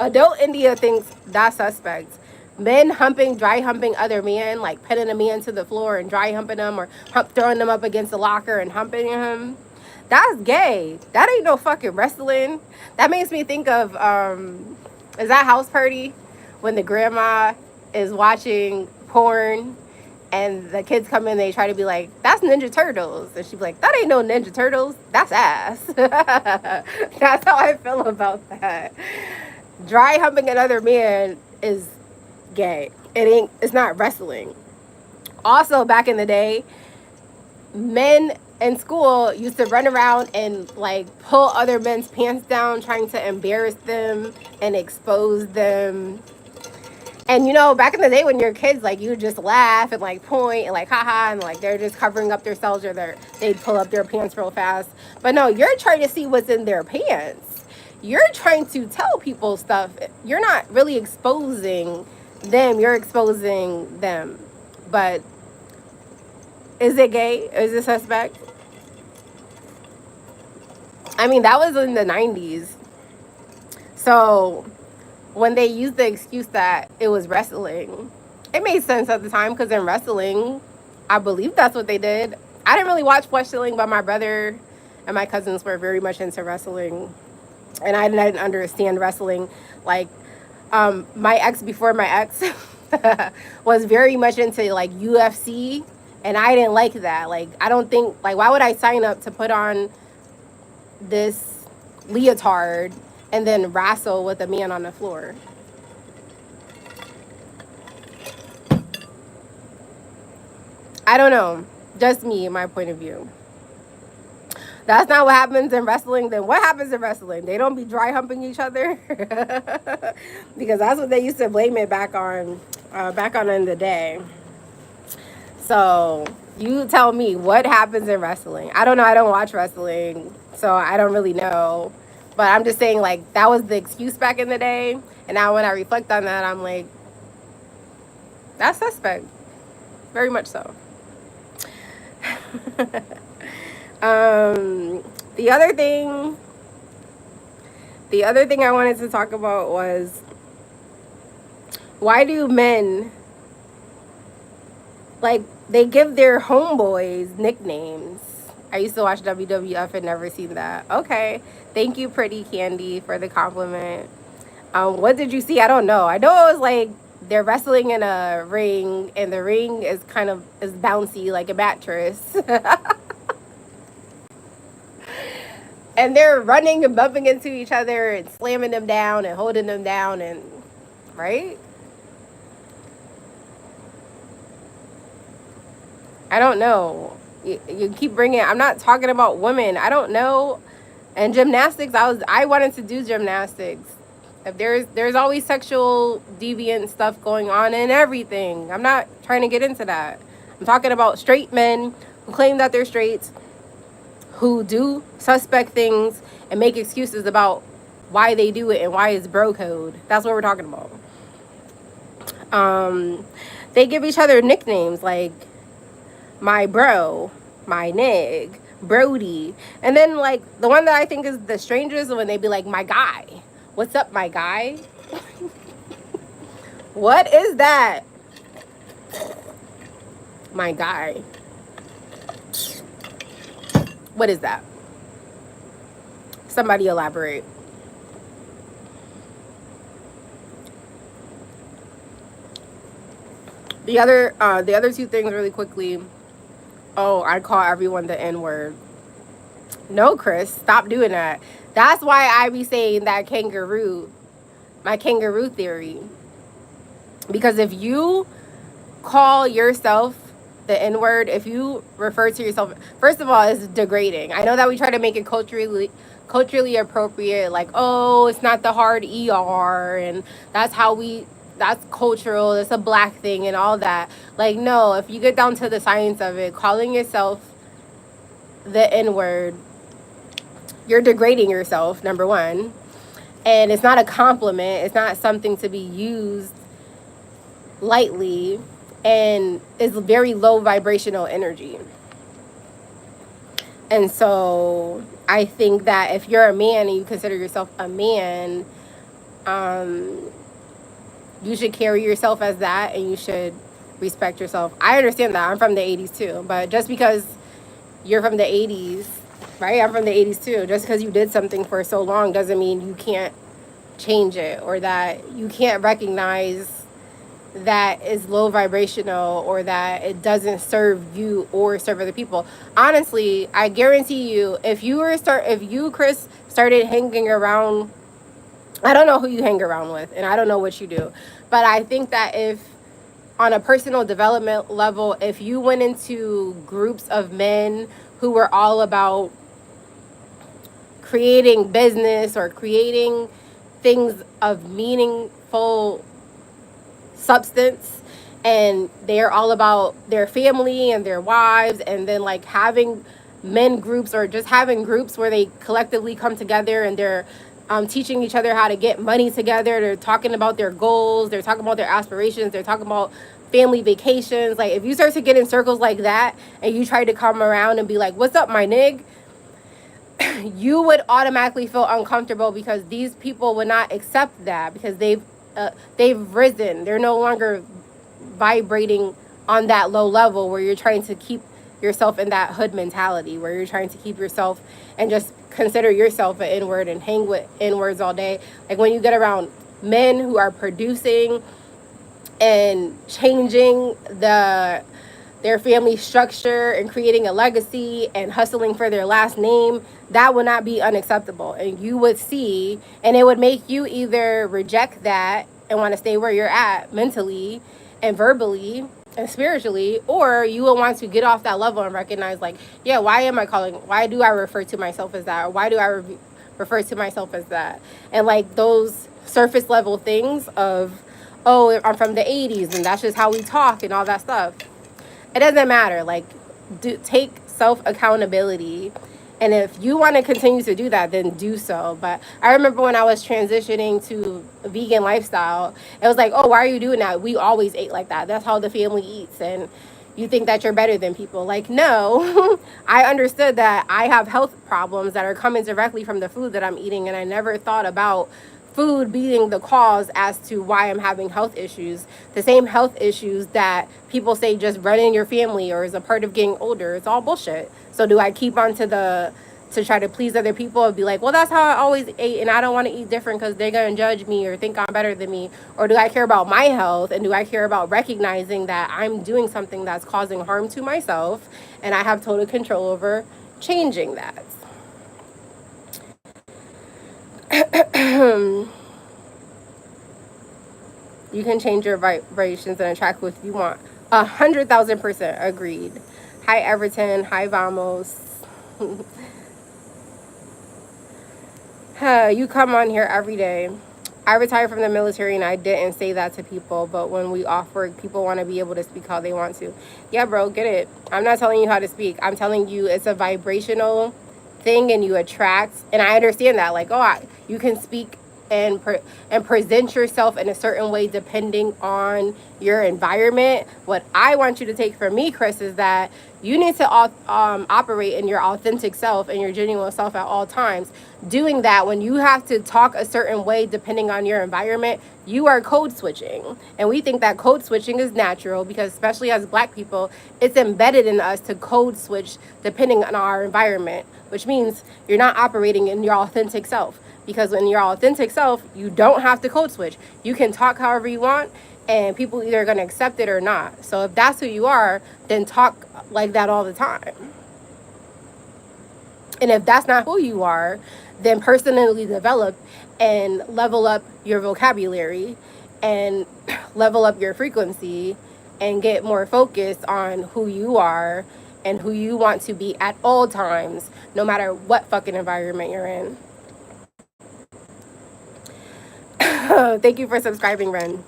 [SPEAKER 1] Adult India thinks that's suspect. Men dry humping other men, like pinning a man to the floor and dry humping them, or throwing them up against the locker and humping him. That's gay. That ain't no fucking wrestling. That makes me think of, is that House Party? When the grandma is watching porn and the kids come in, they try to be like, that's Ninja Turtles. And she'd be like, that ain't no Ninja Turtles. That's ass. That's how I feel about that. Dry humping another man is gay. It's not wrestling. Also, back in the day, men in school used to run around and like pull other men's pants down, trying to embarrass them and expose them. And back in the day when you're kids, like you would just laugh and like point and like haha, and like they're just covering up themselves, or they'd pull up their pants real fast. But no, you're trying to see what's in their pants. You're trying to tell people stuff. You're not really exposing them, you're exposing them. But is it gay? Is it suspect? I mean, that was in the 90s. So when they used the excuse that it was wrestling, it made sense at the time, because in wrestling, I believe that's what they did. I didn't really watch wrestling, but my brother and my cousins were very much into wrestling, and I didn't understand wrestling. Like, my ex before my ex was very much into like UFC, and I didn't like that. Like, I don't think, like, why would I sign up to put on this leotard and then wrestle with a man on the floor? I don't know. Just me, my point of view. That's not what happens in wrestling. Then what happens in wrestling? They don't be dry humping each other? Because that's what they used to blame it back on in the day. So you tell me, what happens in wrestling? I don't know. I don't watch wrestling, so I don't really know. But I'm just saying, like, that was the excuse back in the day. And now when I reflect on that, I'm like, that's suspect. Very much so. The other thing I wanted to talk about was, why do men Like, they give their homeboys nicknames. I used to watch WWF and never seen that. Okay. Thank you, Pretty Candy, for the compliment. What did you see? I don't know. I know it was like they're wrestling in a ring, and the ring is is bouncy like a mattress. And they're running and bumping into each other and slamming them down and holding them down, and right? I don't know. You keep bringing. I'm not talking about women. I don't know. And gymnastics. I wanted to do gymnastics. If there's always sexual deviant stuff going on in everything. I'm not trying to get into that. I'm talking about straight men who claim that they're straight, who do suspect things and make excuses about why they do it and why it's bro code. That's what we're talking about. They give each other nicknames like my bro, my nig, Brody. And then, like, the one that I think is the strangest is when they be like, my guy. What's up, my guy? What is that? My guy. What is that? Somebody elaborate. The other two things really quickly. Oh, I call everyone the N-word. No, Chris, stop doing that. That's why I be saying that my kangaroo theory. Because if you call yourself the N-word, if you refer to yourself, first of all, it's degrading. I know that we try to make it culturally appropriate, like, oh, it's not the hard ER, and that's cultural, it's a black thing and all that. Like, no, if you get down to the science of it, calling yourself the N-word, you're degrading yourself, number one. And it's not a compliment. It's not something to be used lightly, and it's very low vibrational energy. And so I think that if you're a man and you consider yourself a man, you should carry yourself as that, and you should respect yourself. I understand that. I'm from the 80s too. But just because you're from the 80s, right? I'm from the 80s too. Just because you did something for so long doesn't mean you can't change it, or that you can't recognize that is low vibrational, or that it doesn't serve you or serve other people. Honestly, I guarantee you, if you, Chris, started hanging around, I don't know who you hang around with, and I don't know what you do, but I think that if on a personal development level, if you went into groups of men who were all about creating business or creating things of meaningful substance, and they're all about their family and their wives, and then like having men groups, or just having groups where they collectively come together and they're teaching each other how to get money together, they're talking about their goals, they're talking about their aspirations, they're talking about family vacations. Like, if you start to get in circles like that and you try to come around and be like, what's up, my nig, you would automatically feel uncomfortable, because these people would not accept that, because they've risen. They're no longer vibrating on that low level where you're trying to keep yourself in that hood mentality, where you're trying to keep yourself and just consider yourself an N-word and hang with N-words all day. Like, when you get around men who are producing and changing their family structure and creating a legacy and hustling for their last name, that would not be unacceptable. And you would see, and it would make you either reject that and want to stay where you're at mentally and verbally and spiritually, or you will want to get off that level and recognize, like, yeah, why do I refer to myself as that? Or why do I refer to myself as that? And like those surface level things of, oh, I'm from the 80s and that's just how we talk and all that stuff. It doesn't matter. Like, take self accountability. And if you want to continue to do that, then do so. But I remember when I was transitioning to a vegan lifestyle, it was like, oh, why are you doing that? We always ate like that. That's how the family eats. And you think that you're better than people. Like, no. I understood that I have health problems that are coming directly from the food that I'm eating. And I never thought about food being the cause as to why I'm having health issues. The same health issues that people say just run in your family or is a part of getting older. It's all bullshit. So do I keep on to try to please other people and be like, well, that's how I always ate and I don't want to eat different because they're going to judge me or think I'm better than me? Or do I care about my health, and do I care about recognizing that I'm doing something that's causing harm to myself and I have total control over changing that? You can change your vibrations and attract what you want. 100,000% agreed. Hi Everton. Hi Vamos. You come on here every day. I retired from the military and I didn't say that to people, but when we off work, people want to be able to speak how they want to. Yeah, bro, get it. I'm not telling you how to speak. I'm telling you it's a vibrational thing and you attract. And I understand that. Like, you can speak and present yourself in a certain way depending on your environment. What I want you to take from me, Chris, is that you need to operate in your authentic self and your genuine self at all times. Doing that, when you have to talk a certain way depending on your environment, you are code switching. And we think that code switching is natural because, especially as Black people, it's embedded in us to code switch depending on our environment, which means you're not operating in your authentic self. Because when you're authentic self, you don't have to code switch. You can talk however you want, and people either are going to accept it or not. So if that's who you are, then talk like that all the time. And if that's not who you are, then personally develop and level up your vocabulary and level up your frequency and get more focused on who you are and who you want to be at all times, no matter what fucking environment you're in. Thank you for subscribing, Ren.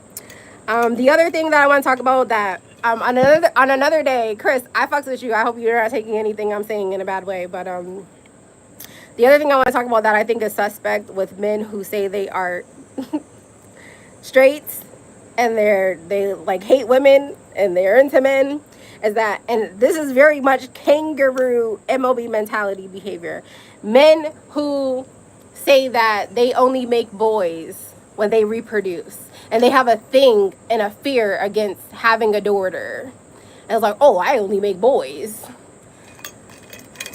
[SPEAKER 1] The other thing that I want to talk about that on another day, Chris, I fucks with you. I hope you're not taking anything I'm saying in a bad way. But the other thing I want to talk about that I think is suspect with men who say they are straight and they like hate women and they're into men is that, and this is very much kangaroo MOB mentality behavior. Men who say that they only make boys when they reproduce, and they have a thing and a fear against having a daughter. And it's like, oh, I only make boys.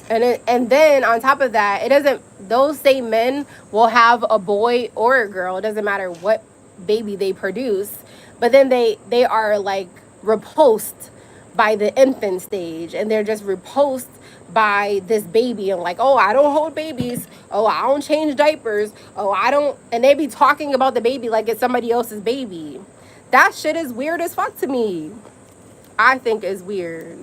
[SPEAKER 1] And then on top of that, those same men will have a boy or a girl, it doesn't matter what baby they produce, but then they are like repulsed by the infant stage, and they're just repulsed by this baby and like, oh, I don't hold babies, oh, I don't change diapers, oh, I don't, and they be talking about the baby like it's somebody else's baby. That shit is weird as fuck to me. I think it's weird.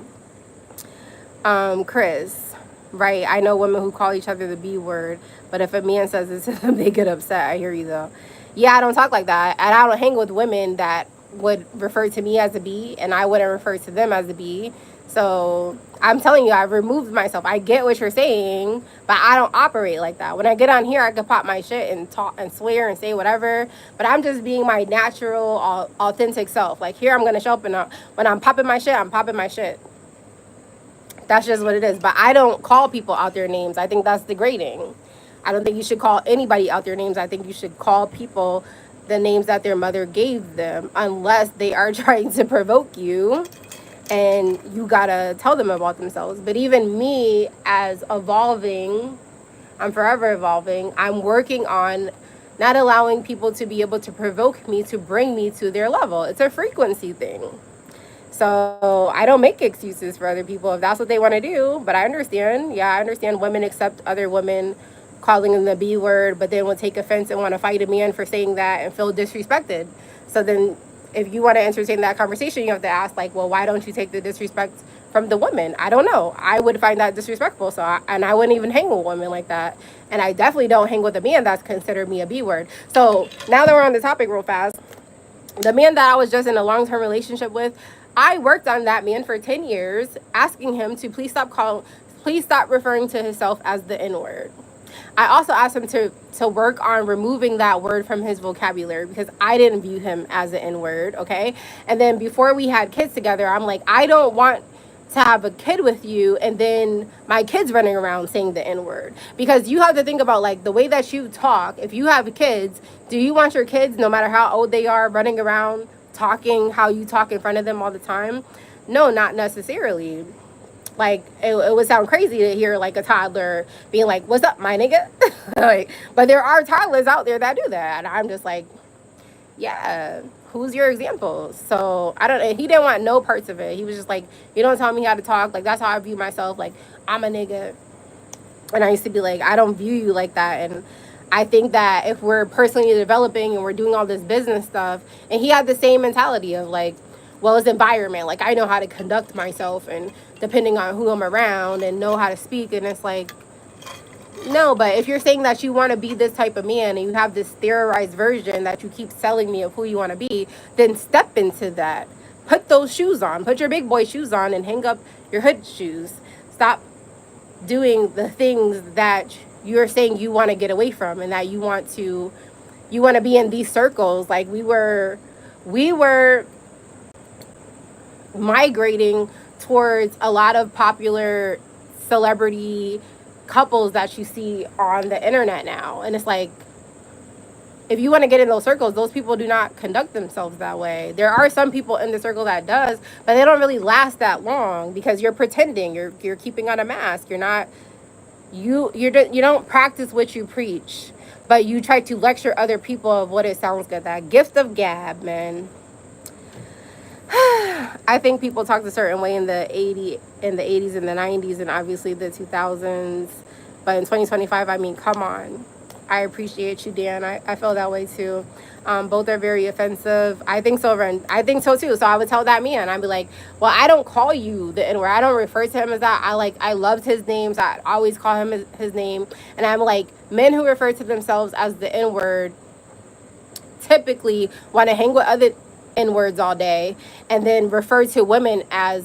[SPEAKER 1] Chris, right, I know women who call each other the B word, but if a man says it to them, they get upset. I hear you though. Yeah, I don't talk like that, and I don't hang with women that would refer to me as a B, and I wouldn't refer to them as a B. So I'm telling you, I've removed myself. I get what you're saying, but I don't operate like that. When I get on here, I can pop my shit and talk and swear and say whatever, but I'm just being my natural, authentic self. Like here, I'm going to show up, and when I'm popping my shit, I'm popping my shit. That's just what it is. But I don't call people out their names. I think that's degrading. I don't think you should call anybody out their names. I think you should call people the names that their mother gave them, unless they are trying to provoke you. And you gotta tell them about themselves. But even me, as evolving, I'm forever evolving. I'm working on not allowing people to be able to provoke me to bring me to their level. It's a frequency thing. So I don't make excuses for other people if that's what they want to do. But I understand. Yeah, I understand women accept other women calling them the B word, but then will take offense and want to fight a man for saying that and feel disrespected. So then if you want to entertain that conversation, you have to ask, like, well, why don't you take the disrespect from the woman? I don't know. I would find that disrespectful. So I wouldn't even hang with women like that. And I definitely don't hang with a man that's considered me a B word. So now that we're on the topic real fast, the man that I was just in a long-term relationship with, I worked on that man for 10 years, asking him to please stop referring to himself as the N-word. I also asked him to work on removing that word from his vocabulary because I didn't view him as an N-word, okay? And then before we had kids together, I'm like, I don't want to have a kid with you, and then my kid's running around saying the N-word. Because you have to think about, like, the way that you talk. If you have kids, do you want your kids, no matter how old they are, running around talking how you talk in front of them all the time? No, not necessarily. Like, it would sound crazy to hear, like, a toddler being like, "What's up, my nigga?" Like, but there are toddlers out there that do that, and I'm just like, yeah, who's your example? So I don't. He didn't want no parts of it. He was just like, you don't tell me how to talk. Like, that's how I view myself. Like, I'm a nigga, and I used to be like, I don't view you like that. And I think that if we're personally developing and we're doing all this business stuff, and he had the same mentality of like, well, it's environment. Like, I know how to conduct myself, and depending on who I'm around, and know how to speak. And it's like, no, but if you're saying that you want to be this type of man, and you have this theorized version that you keep selling me of who you want to be, then step into that. Put those shoes on. Put your big boy shoes on and hang up your hood shoes. Stop doing the things that you're saying you want to get away from, and that you want to be in these circles. Like, we were migrating towards a lot of popular celebrity couples that you see on the internet now. And it's like, if you want to get in those circles, those people do not conduct themselves that way. There are some people in the circle that does, but they don't really last that long, because you're pretending, you're keeping on a mask. You're not, you don't practice what you preach, but you try to lecture other people of what it sounds good. That gift of gab, man. I think people talked a certain way in the 80s and the 90s, and obviously the 2000s. But in 2025, I mean, come on. I appreciate you, Dan. I feel that way too. Both are very offensive. I think so, Ren. I think so too. So I would tell that man, I'd be like, well, I don't call you the N-word. I don't refer to him as that. I loved his name, so I always call him his name. And I'm like, men who refer to themselves as the N-word typically want to hang with other N-words all day, and then refer to women as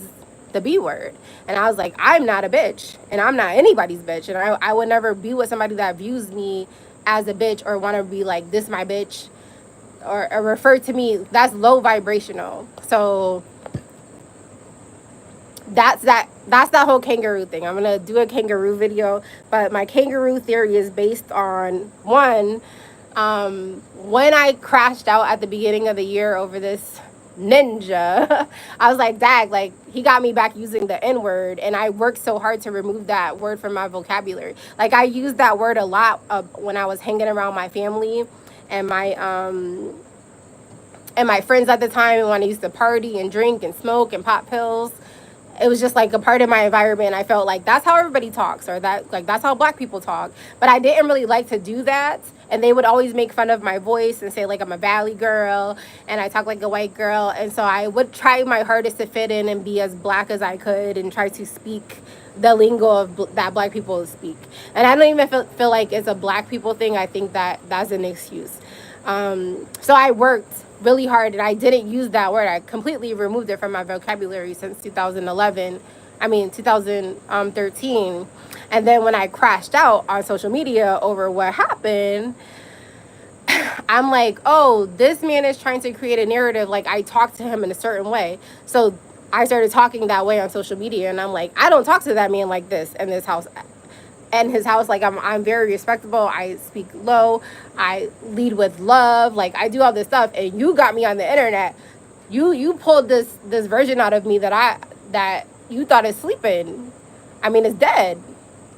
[SPEAKER 1] the B word. And I was like, I'm not a bitch, and I'm not anybody's bitch, and I would never be with somebody that views me as a bitch, or want to be like, this my bitch, or refer to me. That's low vibrational. So that's that whole kangaroo thing. I'm gonna do a kangaroo video, but my kangaroo theory is based on one, when I crashed out at the beginning of the year over this ninja, I was like, dag, like, he got me back using the N-word, and I worked so hard to remove that word from my vocabulary. Like, I used that word a lot when I was hanging around my family and my friends at the time, and when I used to party and drink and smoke and pop pills. It was just like a part of my environment. I felt like that's how everybody talks, or that, like, that's how black people talk. But I didn't really like to do that. And they would always make fun of my voice and say, like, I'm a valley girl and I talk like a white girl. And so I would try my hardest to fit in and be as black as I could, and try to speak the lingo of that black people speak. And I don't even feel like it's a black people thing. I think that that's an excuse. So I worked really hard, and I didn't use that word. I completely removed it from my vocabulary since 2013. And then when I crashed out on social media over what happened, I'm like, oh, this man is trying to create a narrative like I talked to him in a certain way. So I started talking that way on social media, and I'm like, I don't talk to that man like this in this house. And his house, like, I'm very respectable. I speak low. I lead with love. Like, I do all this stuff, and you got me on the internet. You pulled this version out of me that you thought is sleeping. I mean, it's dead,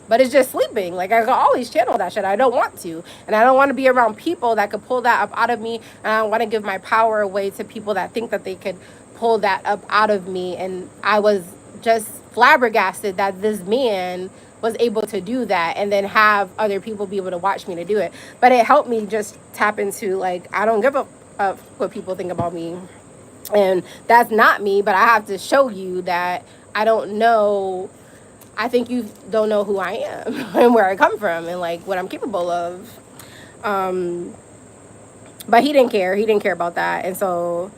[SPEAKER 1] but it's just sleeping. Like, I can always channel that shit. I don't want to, and I don't want to be around people that could pull that up out of me. And I don't want to give my power away to people that think that they could pull that up out of me. And I was just flabbergasted that this man was able to do that, and then have other people be able to watch me to do it. But it helped me just tap into, like, I don't give a what people think about me, and that's not me. But I have to show you that I don't know. I think you don't know who I am and where I come from, and like what I'm capable of. But he didn't care. He didn't care about that. And so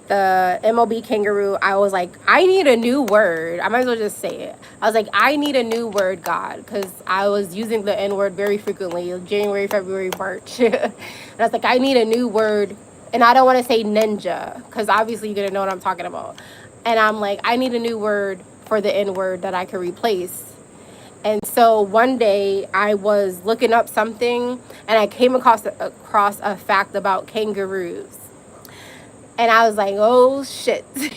[SPEAKER 1] the MLB kangaroo, I was like, I need a new word. I might as well just say it. I was like, I need a new word, God, because I was using the N-word very frequently, January, February, March. And I was like, I need a new word. And I don't want to say ninja, because obviously you're going to know what I'm talking about. And I'm like, I need a new word for the N-word that I could replace. And so one day I was looking up something and I came across a fact about kangaroos. And I was like, oh shit. This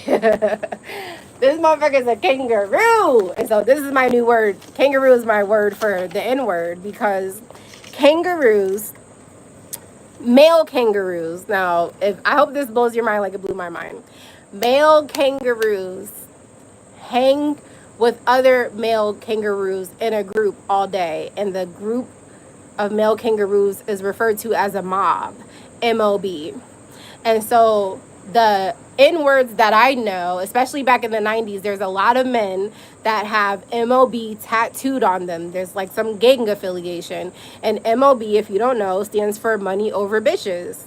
[SPEAKER 1] motherfucker's a kangaroo. And so this is my new word. Kangaroo is my word for the N-word, because kangaroos, male kangaroos, now, if I hope this blows your mind like it blew my mind. Male kangaroos hang with other male kangaroos in a group all day. And the group of male kangaroos is referred to as a mob, M-O-B. And so the N-words that I know, especially back in the 90s, there's a lot of men that have M-O-B tattooed on them. There's like some gang affiliation. And M-O-B, if you don't know, stands for money over bitches.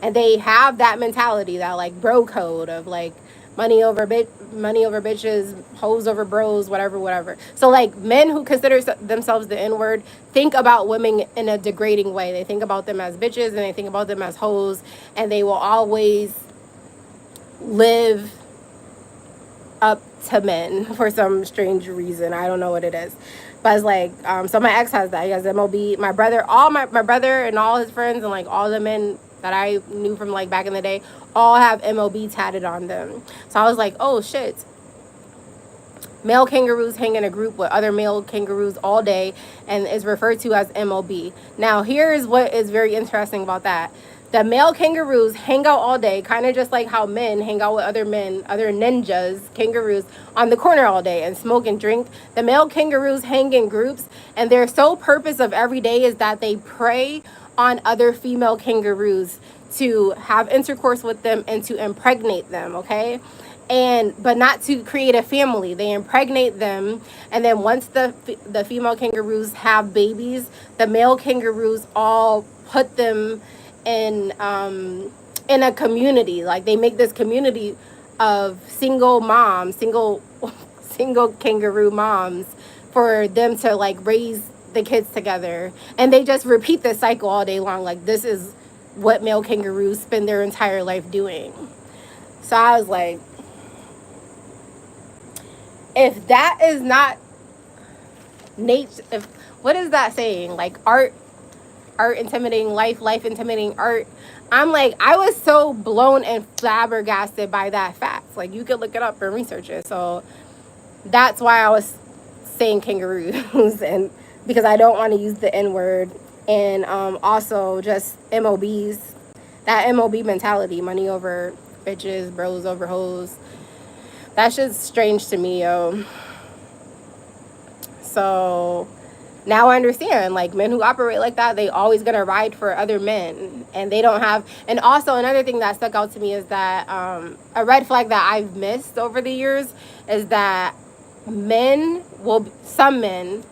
[SPEAKER 1] And they have that mentality, that like bro code of like money over bitches, hoes over bros, whatever. So like men who consider themselves the N-word think about women in a degrading way. They think about them as bitches and they think about them as hoes, and they will always live up to men for some strange reason. I don't know what it is. But it's like, so my ex has that. He has M-O-B. My brother, my brother and all his friends and like all the men that I knew from like back in the day all have M-O-B tatted on them. So I was like, oh shit. Male kangaroos hang in a group with other male kangaroos all day and is referred to as M-O-B. Now here's what is very interesting about that. The male kangaroos hang out all day, kind of just like how men hang out with other men, other ninjas, kangaroos, on the corner all day and smoke and drink. The male kangaroos hang in groups, and their sole purpose of every day is that they prey on other female kangaroos to have intercourse with them and to impregnate them, okay? But not to create a family. They impregnate them, and then once the female kangaroos have babies, the male kangaroos all put them in a community. Like they make this community of single moms, single kangaroo moms, for them to like raise the kids together, and they just repeat this cycle all day long. Like this is what male kangaroos spend their entire life doing. So I was like, if that is not nature, what is that saying? Like art intimidating life intimidating art. I'm like, I was so blown and flabbergasted by that fact. Like you could look it up and research it. So that's why I was saying kangaroos, and because I don't want to use the N-word, and also just M-O-Bs, that M-O-B mentality, money over bitches, bros over hoes. That's just strange to me, yo. So now I understand, like, men who operate like that, they always gonna ride for other men, and they don't have. And also another thing that stuck out to me is that a red flag that I've missed over the years is that some men,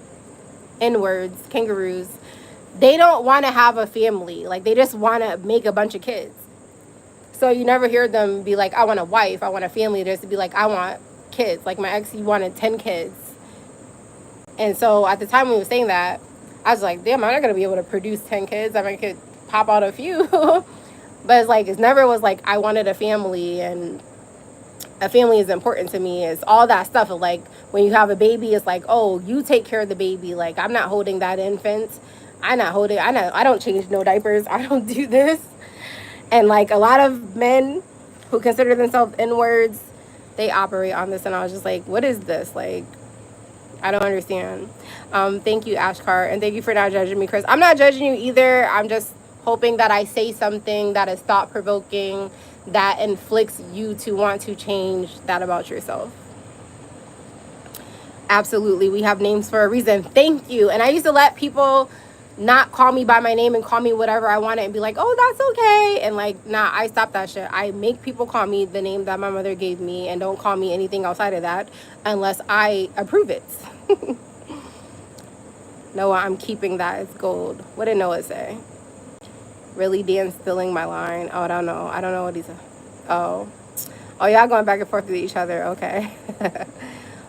[SPEAKER 1] N-words, kangaroos, they don't want to have a family. Like they just want to make a bunch of kids. So you never hear them be like, I want a wife, I want a family. There's to be like, I want kids. Like my ex, he wanted 10 kids. And so at the time when he was saying that, I was like, damn, I'm not going to be able to produce 10 kids. I mean, I could pop out a few. But it's like, it never was like, I wanted a family, and a family is important to me. It's all that stuff of like, when you have a baby, it's like, oh, you take care of the baby. Like, I'm not holding that infant. I don't change no diapers. I don't do this. And like a lot of men who consider themselves N-words, they operate on this. And I was just like, what is this? Like, I don't understand. Thank you, Ashkar. And thank you for not judging me, Chris. I'm not judging you either. I'm just hoping that I say something that is thought-provoking, that inflicts you to want to change that about yourself. Absolutely. We have names for a reason. Thank you. And I used to let people not call me by my name and call me whatever I wanted and be like, oh, that's okay. And like, nah, I stopped that shit. I make people call me the name that my mother gave me, and don't call me anything outside of that unless I approve it. Noah, I'm keeping that. It's gold. What did Noah say? Really, Dan stealing my line? Oh, I don't know. I don't know what he said. Oh, y'all going back and forth with each other. Okay.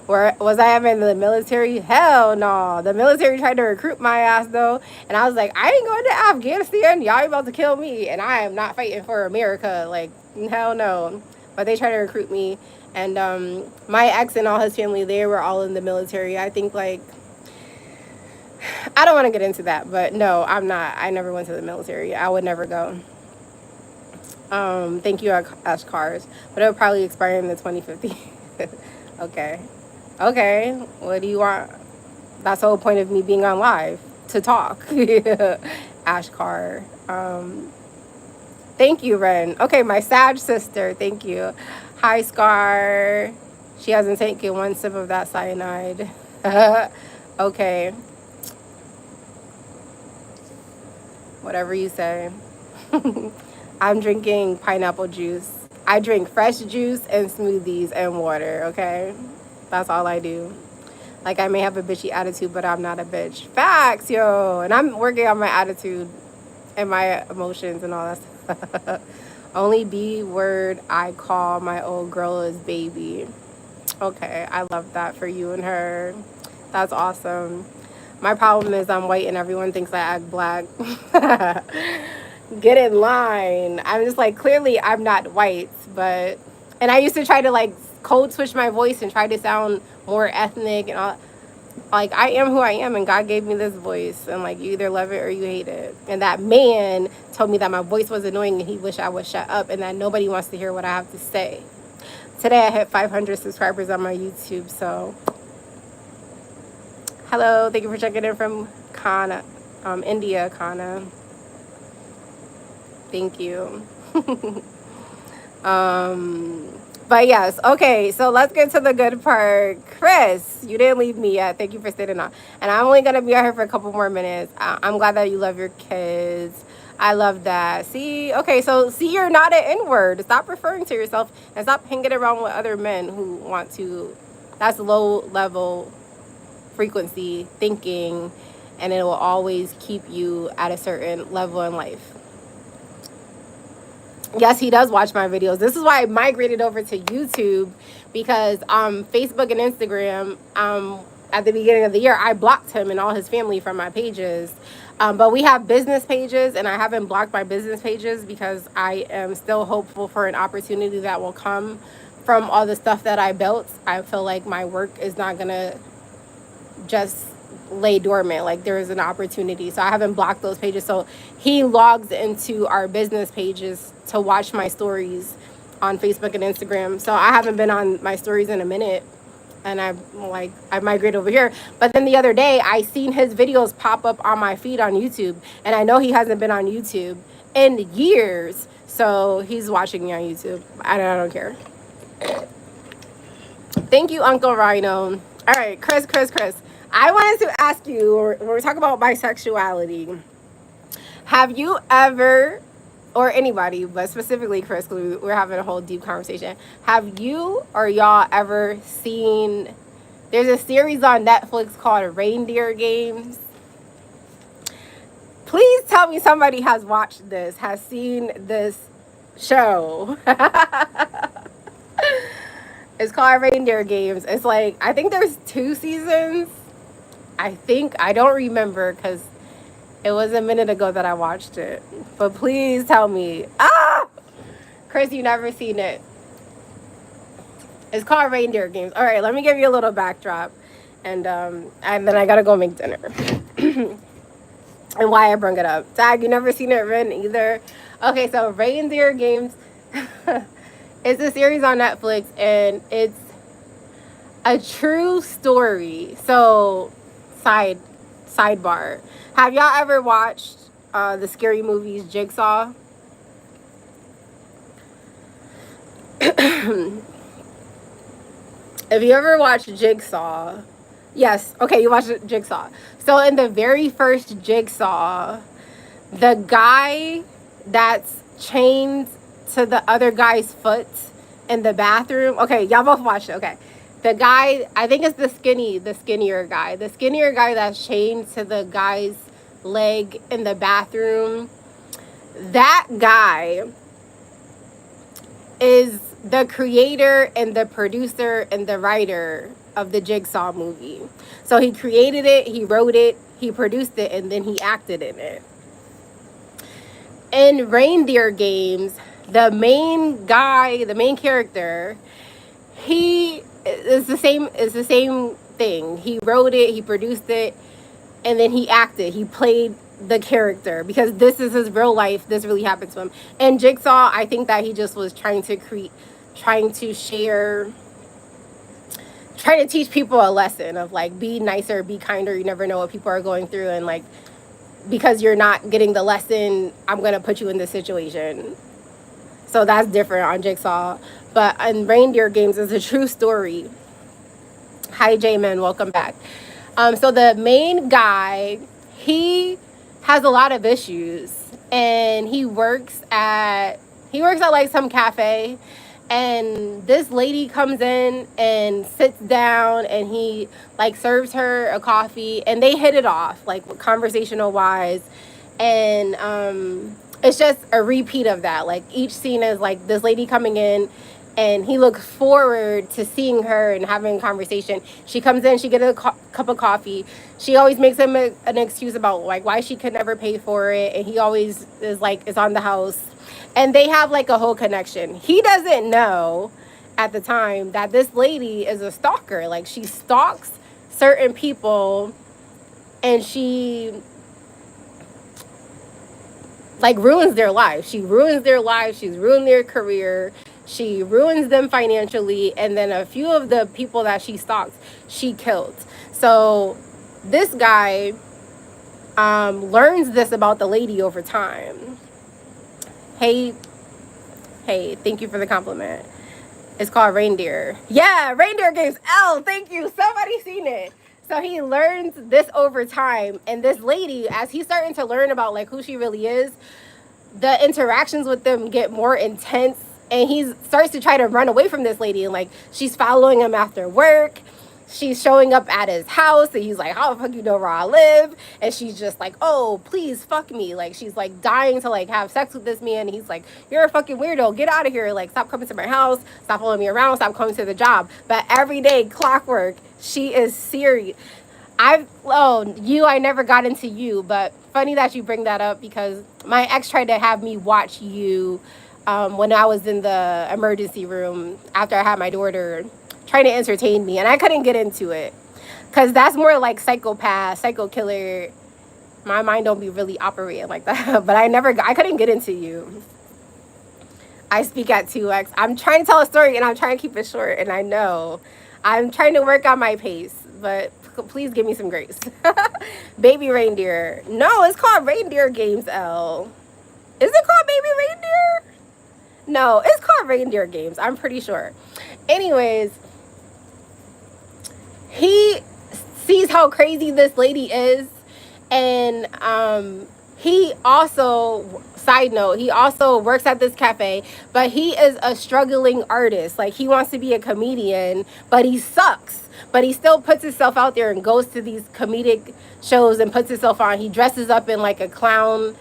[SPEAKER 1] Where was I ever in the military? Hell no. The military tried to recruit my ass though, and I was like, I ain't going to Afghanistan. Y'all about to kill me, and I am not fighting for America. Like, hell no. But they tried to recruit me, And my ex and all his family, they were all in the military. I think, like, I don't want to get into that, but no, I'm not. I never went to the military. I would never go. Thank you, Ash Cars. But it would probably expire in the 2050. Okay. Okay. What do you want? That's the whole point of me being on live, to talk. Ash Car. Thank you, Ren. Okay, my Sag sister. Thank you. Hi, Scar. She hasn't taken one sip of that cyanide. Okay. Whatever you say. I'm drinking pineapple juice. I drink fresh juice and smoothies and water, okay? That's all I do. Like, I may have a bitchy attitude, but I'm not a bitch. Facts, yo. And I'm working on my attitude and my emotions and all that stuff. Only B word I call my old girl is baby. Okay, I love that for you and her. That's awesome. My problem is I'm white and everyone thinks I act black. Get in line. I'm just like, clearly I'm not white, but, and I used to try to like code switch my voice and try to sound more ethnic and all. Like, I am who I am, and God gave me this voice, and like, you either love it or you hate it. And that man told me that my voice was annoying and he wished I would shut up, and that nobody wants to hear what I have to say. Today I hit 500 subscribers on my YouTube, so hello, thank you for checking in from Kana, India, Kana. Thank you. But yes, okay, so let's get to the good part. Chris, you didn't leave me yet. Thank you for staying on. And I'm only going to be out here for a couple more minutes. I'm glad that you love your kids. I love that. See, okay, so see, you're not an N-word. Stop referring to yourself and stop hanging around with other men who want to. That's low level frequency thinking, and it will always keep you at a certain level in life. Yes, he does watch my videos. This is why I migrated over to YouTube, because Facebook and Instagram, at the beginning of the year, I blocked him and all his family from my pages. But we have business pages, and I haven't blocked my business pages because I am still hopeful for an opportunity that will come from all the stuff that I built. I feel like my work is not going to just lay dormant. Like, there is an opportunity, so I haven't blocked those pages. So he logs into our business pages to watch my stories on Facebook and Instagram. So I haven't been on my stories in a minute, and I migrated over here. But then the other day I seen his videos pop up on my feed on YouTube, and I know he hasn't been on YouTube in years, so he's watching me on YouTube. I don't care. Thank you, Uncle Rhino. All right, Chris, I wanted to ask you, when we're talking about bisexuality, have you ever, or anybody, but specifically Chris, because we're having a whole deep conversation, have you or y'all ever seen, there's a series on Netflix called Reindeer Games? Please tell me somebody has watched this, has seen this show. It's called Reindeer Games. It's like, I think there's 2 seasons. I don't remember because it was a minute ago that I watched it. But please tell me. Chris, you never seen it. It's called Reindeer Games. All right, let me give you a little backdrop. And then I got to go make dinner. And why I bring it up. Tag, you never seen it, Ren, either? Okay, so Reindeer Games. It's a series on Netflix, and it's a true story. So, sidebar. Have y'all ever watched the scary movies Jigsaw? If you ever watched Jigsaw, yes, okay, you watched Jigsaw. So in the very first Jigsaw, the guy that's chained to the other guy's foot in the bathroom. Okay, y'all both watched it. Okay. The guy, I think it's the skinnier guy that's chained to the guy's leg in the bathroom. That guy is the creator and the producer and the writer of the Jigsaw movie. So he created it, he wrote it, he produced it, and then he acted in it. In Reindeer Games, the main guy, the main character, he is the same. It's the same thing. He wrote it. He produced it, and then he acted. He played the character because this is his real life. This really happened to him. And Jigsaw, I think that he just was trying to teach people a lesson of like, be nicer, be kinder. You never know what people are going through, and like, because you're not getting the lesson, I'm gonna put you in this situation. So that's different on Jigsaw. But in Reindeer Games, is a true story. Hi, J-Man, welcome back. So the main guy, he has a lot of issues, and he works at like some cafe, and this lady comes in and sits down, and he like serves her a coffee, and they hit it off like conversational wise, and it's just a repeat of that. Like each scene is like this lady coming in, and he looks forward to seeing her and having a conversation. She comes in, she gets a cup of coffee. She always makes him an excuse about like why she could never pay for it, and he always is like, it's on the house. And they have like a whole connection. He doesn't know at the time that this lady is a stalker. Like she stalks certain people, and she like ruins their lives. She ruins their lives. She's ruined their career. She ruins them financially. And then a few of the people that she stalks, she killed. So this guy learns this about the lady over time. Hey, thank you for the compliment. It's called Reindeer. Yeah, Reindeer Games. L, thank you. Somebody seen it. So he learns this over time. And this lady, as he's starting to learn about like who she really is, the interactions with them get more intense. And he starts to try to run away from this lady. And like, she's following him after work. She's showing up at his house, and he's like, how the fuck you know where I live? And she's just like, oh, please fuck me. Like, she's like dying to like have sex with this man. And he's like, you're a fucking weirdo. Get out of here. Like, stop coming to my house. Stop following me around. Stop coming to the job. But every day, clockwork, she is serious. I never got into You. But funny that you bring that up, because my ex tried to have me watch You when I was in the emergency room after I had my daughter, trying to entertain me, and I couldn't get into it because that's more like psychopath, psycho killer. My mind don't be really operating like that. But I couldn't get into You. I speak at 2x. I'm trying to tell a story, and I'm trying to keep it short, and I know I'm trying to work on my pace, but please give me some grace. Baby Reindeer. No, it's called Reindeer Games, L. Is it called Baby Reindeer? No, it's called Reindeer Games. I'm pretty sure. Anyways, he sees how crazy this lady is, and he also, side note, he also works at this cafe, but he is a struggling artist. Like, he wants to be a comedian, but he sucks. But he still puts himself out there and goes to these comedic shows and puts himself on. He dresses up in like a clown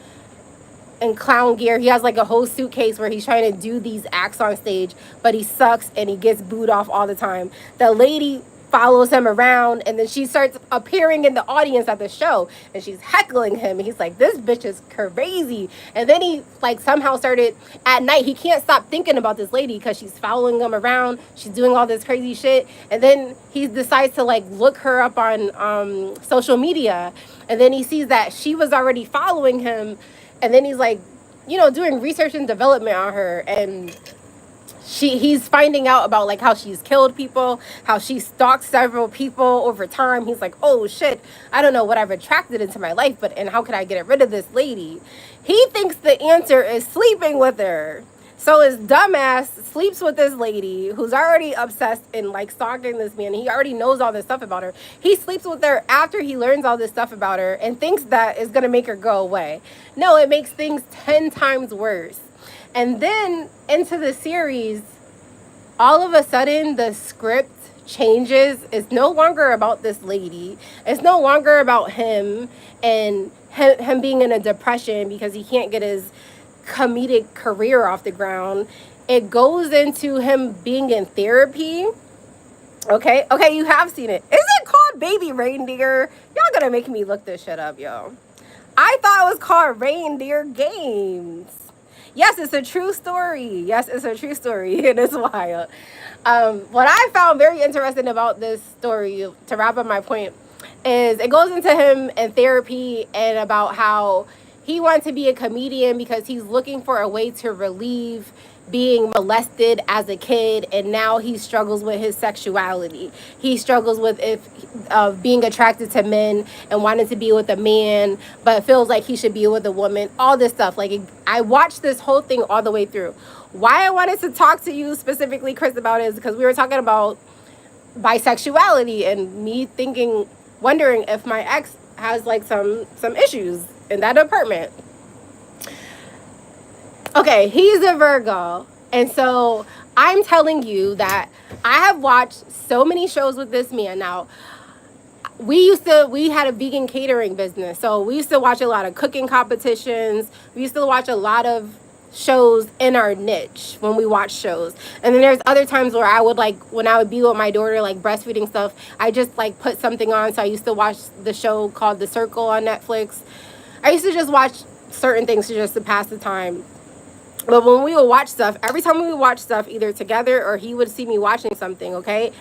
[SPEAKER 1] gear. He has like a whole suitcase where he's trying to do these acts on stage, but he sucks and he gets booed off all the time. The lady follows him around, and then she starts appearing in the audience at the show, and she's heckling him, and he's like, this bitch is crazy. And then he like somehow started at night, he can't stop thinking about this lady because she's following him around, she's doing all this crazy shit. And then he decides to like look her up on social media, and then he sees that she was already following him. And then he's like, doing research and development on her, and he's finding out about like how she's killed people, how she stalked several people over time. He's like, oh shit, I don't know what I've attracted into my life, and how can I get rid of this lady? He thinks the answer is sleeping with her. So his dumbass sleeps with this lady who's already obsessed and like stalking this man. He already knows all this stuff about her. He sleeps with her after he learns all this stuff about her and thinks that is going to make her go away. No, it makes things 10 times worse. And then into the series, all of a sudden the script changes. It's no longer about this lady. It's no longer about him and him being in a depression because he can't get his comedic career off the ground. It goes into him being in therapy. Okay, you have seen it. Is it called Baby Reindeer? Y'all gonna make me look this shit up, yo. I thought it was called Reindeer Games. Yes, it's a true story. Yes, it's a true story. It is wild. What I found very interesting about this story, to wrap up my point, is it goes into him in therapy and about how he wants to be a comedian because he's looking for a way to relieve being molested as a kid, and now he struggles with his sexuality. He struggles with if being attracted to men and wanting to be with a man, but feels like he should be with a woman. All this stuff. Like, I watched this whole thing all the way through. Why I wanted to talk to you specifically, Chris, about it is because we were talking about bisexuality and me thinking, wondering if my ex has like some issues in that apartment. Okay, he's a Virgo. And so I'm telling you that I have watched so many shows with this man. Now, we had a vegan catering business. So we used to watch a lot of cooking competitions. We used to watch a lot of shows in our niche when we watch shows. And then there's other times where I would, like, when I would be with my daughter, like breastfeeding stuff, I just like put something on. So I used to watch the show called The Circle on Netflix. I used to just watch certain things just to pass the time. But when we would watch stuff, every time we would watch stuff, either together or he would see me watching something, okay,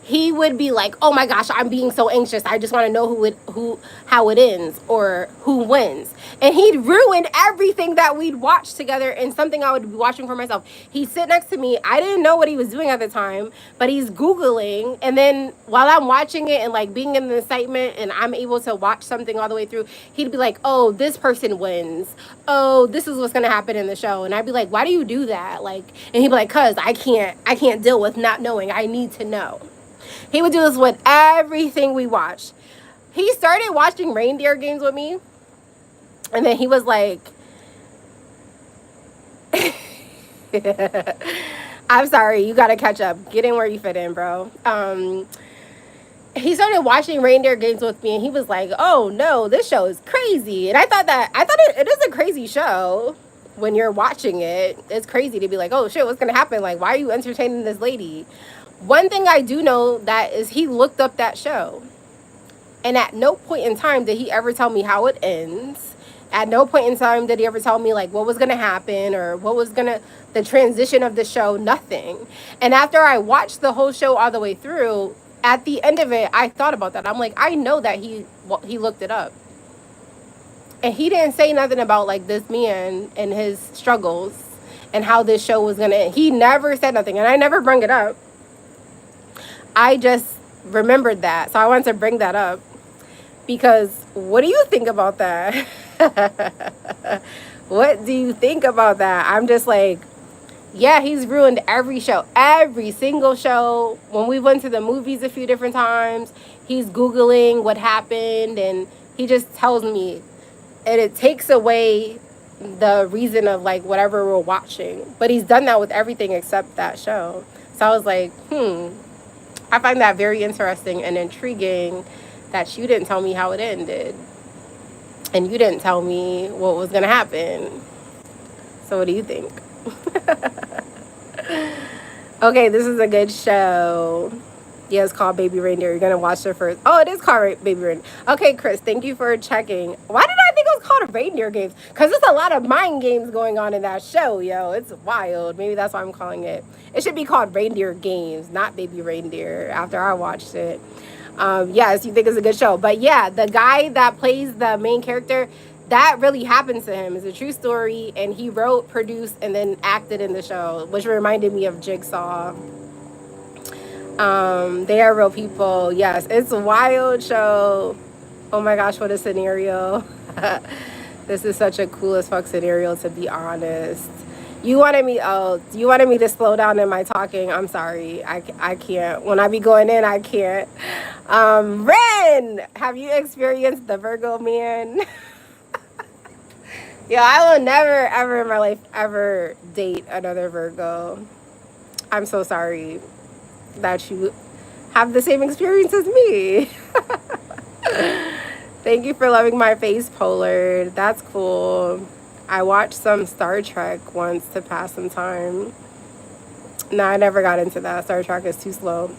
[SPEAKER 1] he would be like, oh my gosh, I'm being so anxious. I just want to know how it ends or who wins. And he'd ruin everything that we'd watch together and something I would be watching for myself. He'd sit next to me. I didn't know what he was doing at the time, but he's Googling. And then while I'm watching it and like being in the excitement and I'm able to watch something all the way through, he'd be like, oh, this person wins. Oh, this is what's going to happen in the show. And I'd be like, why do you do that? Like, and he'd be like, cause I can't deal with not knowing. I need to know. He would do this with everything we watched. He started watching Reindeer games with me. And then he was like, I'm sorry, you got to catch up. Get in where you fit in, bro. He started watching Reindeer games with me. And he was like, oh, no, this show is crazy. And I thought it is a crazy show. When you're watching it, it's crazy to be like, oh, shit, what's going to happen? Like, why are you entertaining this lady? One thing I do know that is he looked up that show. And at no point in time did he ever tell me how it ends. At no point in time did he ever tell me like what was going to happen or what was the transition of the show, nothing. And after I watched the whole show all the way through, at the end of it, I thought about that. I'm like, I know that he looked it up. And he didn't say nothing about like this man and his struggles and how this show was going to end. He never said nothing. And I never bring it up. I just remembered that. So I wanted to bring that up. Because what do you think about that? What do you think about that? I'm just like, yeah, he's ruined every show. Every single show. When we went to the movies a few different times, he's Googling what happened. And he just tells me. And it takes away the reason of like whatever we're watching. But he's done that with everything except that show. So I was like, I find that very interesting and intriguing that you didn't tell me how it ended. And you didn't tell me what was going to happen. So what do you think? Okay, this is a good show. Yeah, it's called Baby Reindeer. You're going to watch it first. Oh, it is called Baby Reindeer. Okay, Chris, thank you for checking. Why did I think it was called Reindeer Games? Because there's a lot of mind games going on in that show, yo. It's wild. Maybe that's why I'm calling it. It should be called Reindeer Games, not Baby Reindeer, after I watched it. Yes, you think it's a good show. But yeah, the guy that plays the main character, that really happened to him. It's a true story. And he wrote, produced, and then acted in the show, which reminded me of Jigsaw. They are real people. Yes, it's a wild show. Oh my gosh, what a scenario. This is such a cool as fuck scenario, to be honest. You wanted me to slow down in my talking. I'm sorry. I can't. When I be going in, I can't. Ren, have you experienced the Virgo man? Yeah, I will never, ever in my life, ever date another Virgo. I'm so sorry that you have the same experience as me. Thank you for loving my face, Pollard. That's cool. I watched some Star Trek once to pass some time. No, I never got into that. Star Trek is too slow.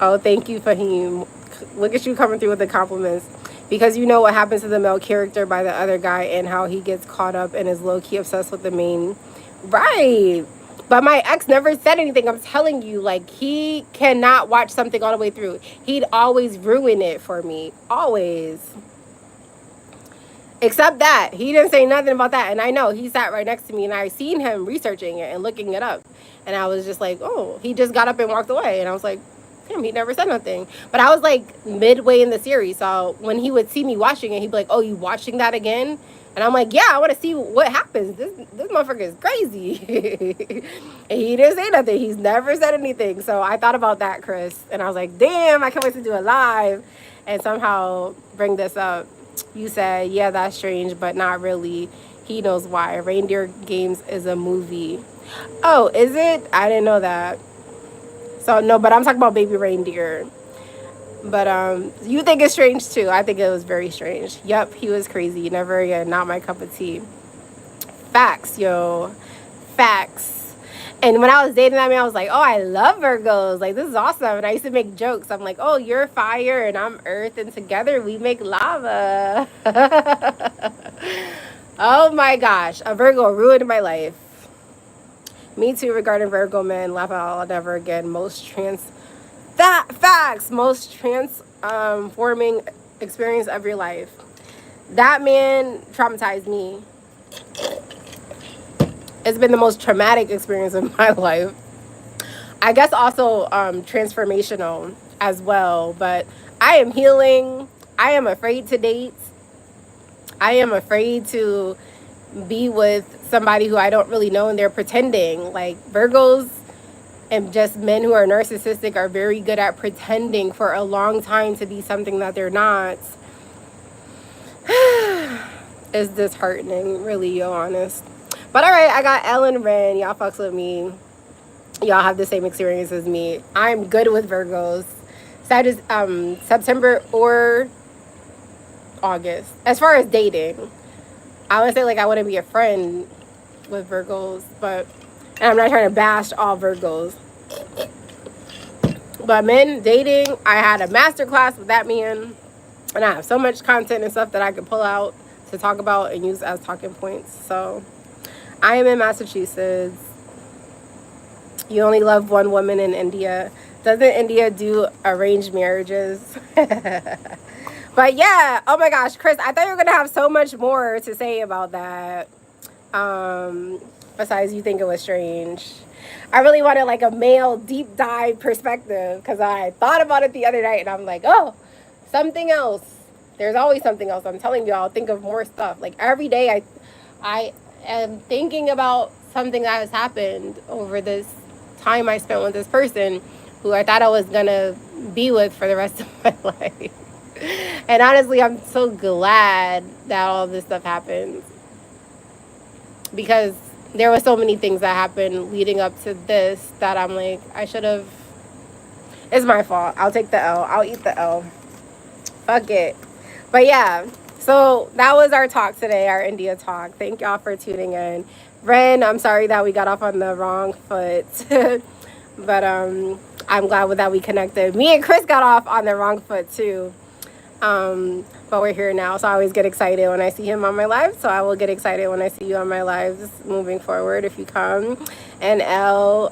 [SPEAKER 1] Oh, thank you, Fahim. look at you coming through with the compliments. Because you know what happens to the male character by the other guy and how he gets caught up and is low-key obsessed with the main. Right. But my ex never said anything. I'm telling you, like, he cannot watch something all the way through. He'd always ruin it for me. Always. Except that. He didn't say nothing about that. And I know he sat right next to me and I seen him researching it and looking it up. And I was just like, oh, he just got up and walked away. And I was like, damn, he never said nothing. But I was like midway in the series. So when he would see me watching it, he'd be like, oh, you watching that again? And I'm like, yeah, I want to see what happens. This motherfucker is crazy. And he didn't say nothing. He's never said anything. So I thought about that, Chris. And I was like, damn, I can't wait to do it live and somehow bring this up. You said, yeah, that's strange, but not really. He knows why. Reindeer Games is a movie. Oh, is it? I didn't know that. So, no, but I'm talking about Baby Reindeer. But you think it's strange, too. I think it was very strange. Yep, he was crazy. Never again. Not my cup of tea. Facts, yo. Facts. And when I was dating that man, I was like, oh, I love Virgos. Like, this is awesome. And I used to make jokes. I'm like, oh, you're fire and I'm earth. And together we make lava. Oh, my gosh. A Virgo ruined my life. Me too, regarding Virgo men. Laugh out never again. Most facts. Most transforming experience of your life. That man traumatized me. It's been the most traumatic experience of my life. I guess also transformational as well. But I am healing. I am afraid to date. I am afraid to be with somebody who I don't really know and they're pretending. Like Virgos and just men who are narcissistic are very good at pretending for a long time to be something that they're not. It's disheartening, really, yo, honest. But all right, I got Ellen Ren. Y'all fucks with me. Y'all have the same experience as me. I'm good with Virgos. September or August. As far as dating, I would say like I wouldn't be a friend with Virgos, but and I'm not trying to bash all Virgos. But men dating, I had a master class with that man, and I have so much content and stuff that I could pull out to talk about and use as talking points. So I am in Massachusetts. You only love one woman in India. Doesn't India do arranged marriages? But yeah, oh my gosh, Chris, I thought you were going to have so much more to say about that. Besides you think it was strange. I really wanted like a male deep dive perspective because I thought about it the other night and I'm like, oh, something else. There's always something else. I'm telling y'all, think of more stuff. Like every day I am thinking about something that has happened over this time I spent with this person who I thought I was going to be with for the rest of my life. And honestly, I'm so glad that all this stuff happened because there were so many things that happened leading up to this that I'm like, I should have. It's my fault. I'll take the L. I'll eat the L. Fuck it. But yeah, so that was our talk today, our India talk. Thank y'all for tuning in. Ren, I'm sorry that we got off on the wrong foot. But I'm glad that we connected. Me and Chris got off on the wrong foot too. But we're here now, so I always get excited when I see him on my live. So I will get excited when I see you on my lives moving forward if you come. And L,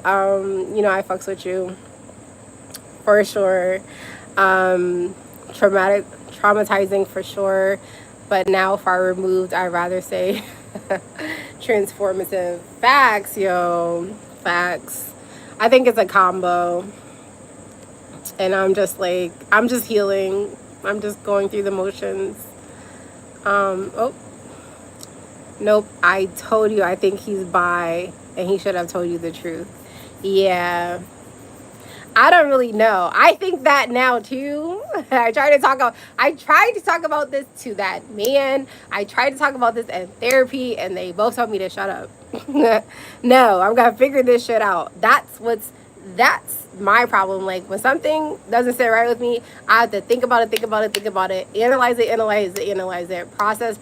[SPEAKER 1] you know, I fucks with you for sure. Traumatizing for sure, but now far removed. I'd rather say transformative. Facts, yo, facts. I think it's a combo, and I'm just healing. I'm just going through the motions. Oh, nope. I told you I think he's bi, and he should have told you the truth. Yeah. I don't really know. I think that now too. I tried to talk about this to that man. I tried to talk about this in therapy, and they both told me to shut up. No, I'm gonna figure this shit out. That's my problem. Like when something doesn't sit right with me, I have to think about it, analyze it, process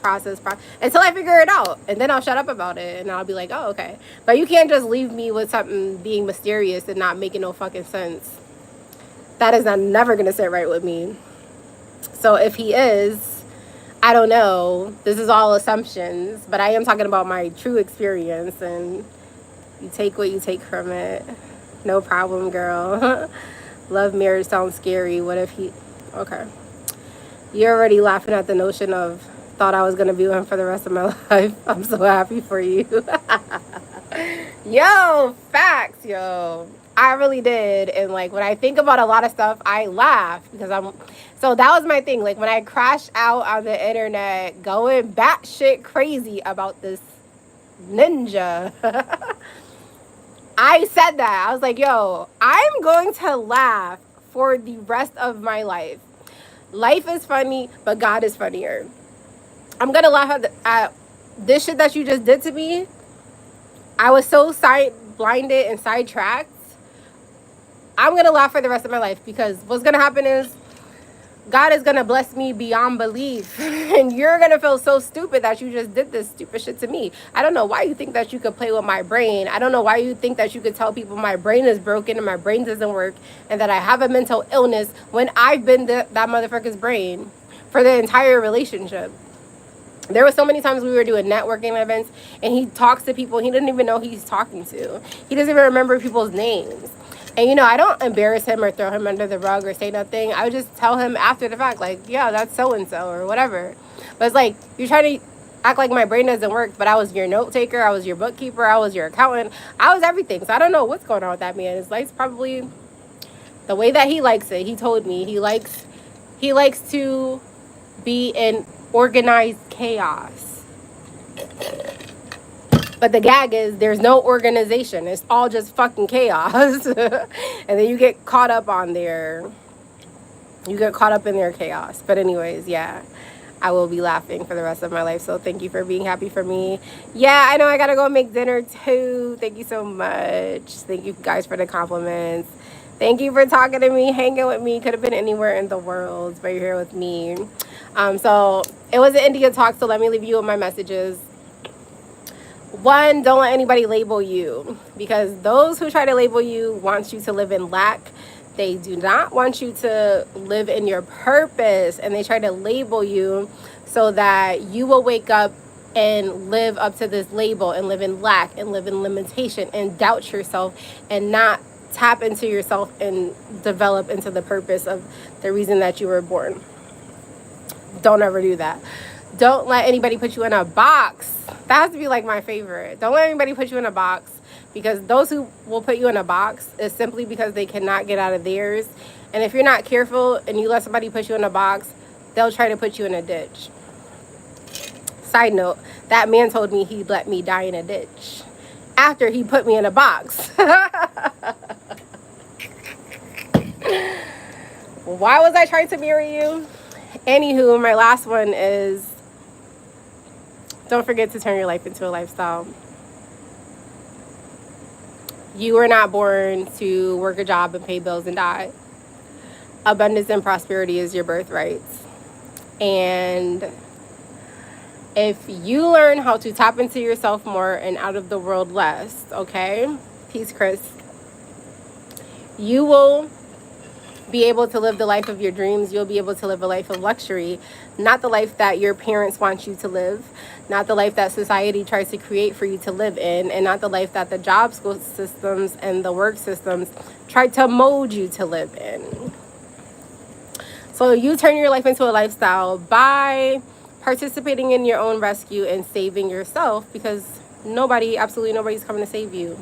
[SPEAKER 1] until I figure it out, and then I'll shut up about it and I'll be like, oh, okay. But you can't just leave me with something being mysterious and not making no fucking sense. That is never gonna sit right with me. So if he is, I don't know. This is all assumptions, but I am talking about my true experience, and you take what you take from it. No problem, girl. Love marriage sounds scary. What if he... Okay. You're already laughing at the notion of thought I was going to be with him for the rest of my life. I'm so happy for you. Yo, facts, yo. I really did. And like when I think about a lot of stuff, I laugh because so that was my thing. Like when I crashed out on the internet going batshit crazy about this ninja. I said that. I was like, yo, I'm going to laugh for the rest of my life. Life is funny, but God is funnier. I'm going to laugh at this shit that you just did to me. I was so blinded and sidetracked. I'm going to laugh for the rest of my life because what's going to happen is God is going to bless me beyond belief. And you're going to feel so stupid that you just did this stupid shit to me. I don't know why you think that you could play with my brain. I don't know why you think that you could tell people my brain is broken and my brain doesn't work and that I have a mental illness when I've been that motherfucker's brain for the entire relationship. There were so many times we were doing networking events and he talks to people he didn't even know who he's talking to. He doesn't even remember people's names. And, you know, I don't embarrass him or throw him under the rug or say nothing. I would just tell him after the fact, like, yeah, that's so-and-so or whatever. But it's like, you're trying to act like my brain doesn't work, but I was your note taker. I was your bookkeeper. I was your accountant. I was everything. So I don't know what's going on with that man. His life's probably the way that he likes it. He told me he likes to be in organized chaos. But the gag is there's no organization. It's all just fucking chaos. And then you get caught up on their... You get caught up in their chaos. But anyways, yeah. I will be laughing for the rest of my life. So thank you for being happy for me. Yeah, I know I gotta go make dinner too. Thank you so much. Thank you guys for the compliments. Thank you for talking to me, hanging with me. Could have been anywhere in the world, but you're here with me. So it was an India talk. So let me leave you with my messages. 1, don't let anybody label you, because those who try to label you want you to live in lack. They do not want you to live in your purpose, and they try to label you so that you will wake up and live up to this label and live in lack and live in limitation and doubt yourself and not tap into yourself and develop into the purpose of the reason that you were born. Don't ever do that. Don't let anybody put you in a box. That has to be like my favorite. Don't let anybody put you in a box, because those who will put you in a box is simply because they cannot get out of theirs. And if you're not careful and you let somebody put you in a box, they'll try to put you in a ditch. Side note, that man told me he'd let me die in a ditch after he put me in a box. Why was I trying to marry you? Anywho, my last one is, don't forget to turn your life into a lifestyle. You were not born to work a job and pay bills and die. Abundance and prosperity is your birthright. And if you learn how to tap into yourself more and out of the world less, okay? Peace, Chris. You will be able to live the life of your dreams. You'll be able to live a life of luxury, not the life that your parents want you to live, not the life that society tries to create for you to live in, and not the life that the job school systems and the work systems try to mold you to live in. So you turn your life into a lifestyle by participating in your own rescue and saving yourself, because absolutely nobody's coming to save you.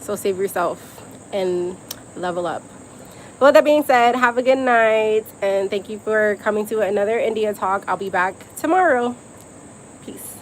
[SPEAKER 1] So save yourself and level up. With that being said, have a good night, and thank you for coming to another India Talk. I'll be back tomorrow. Peace.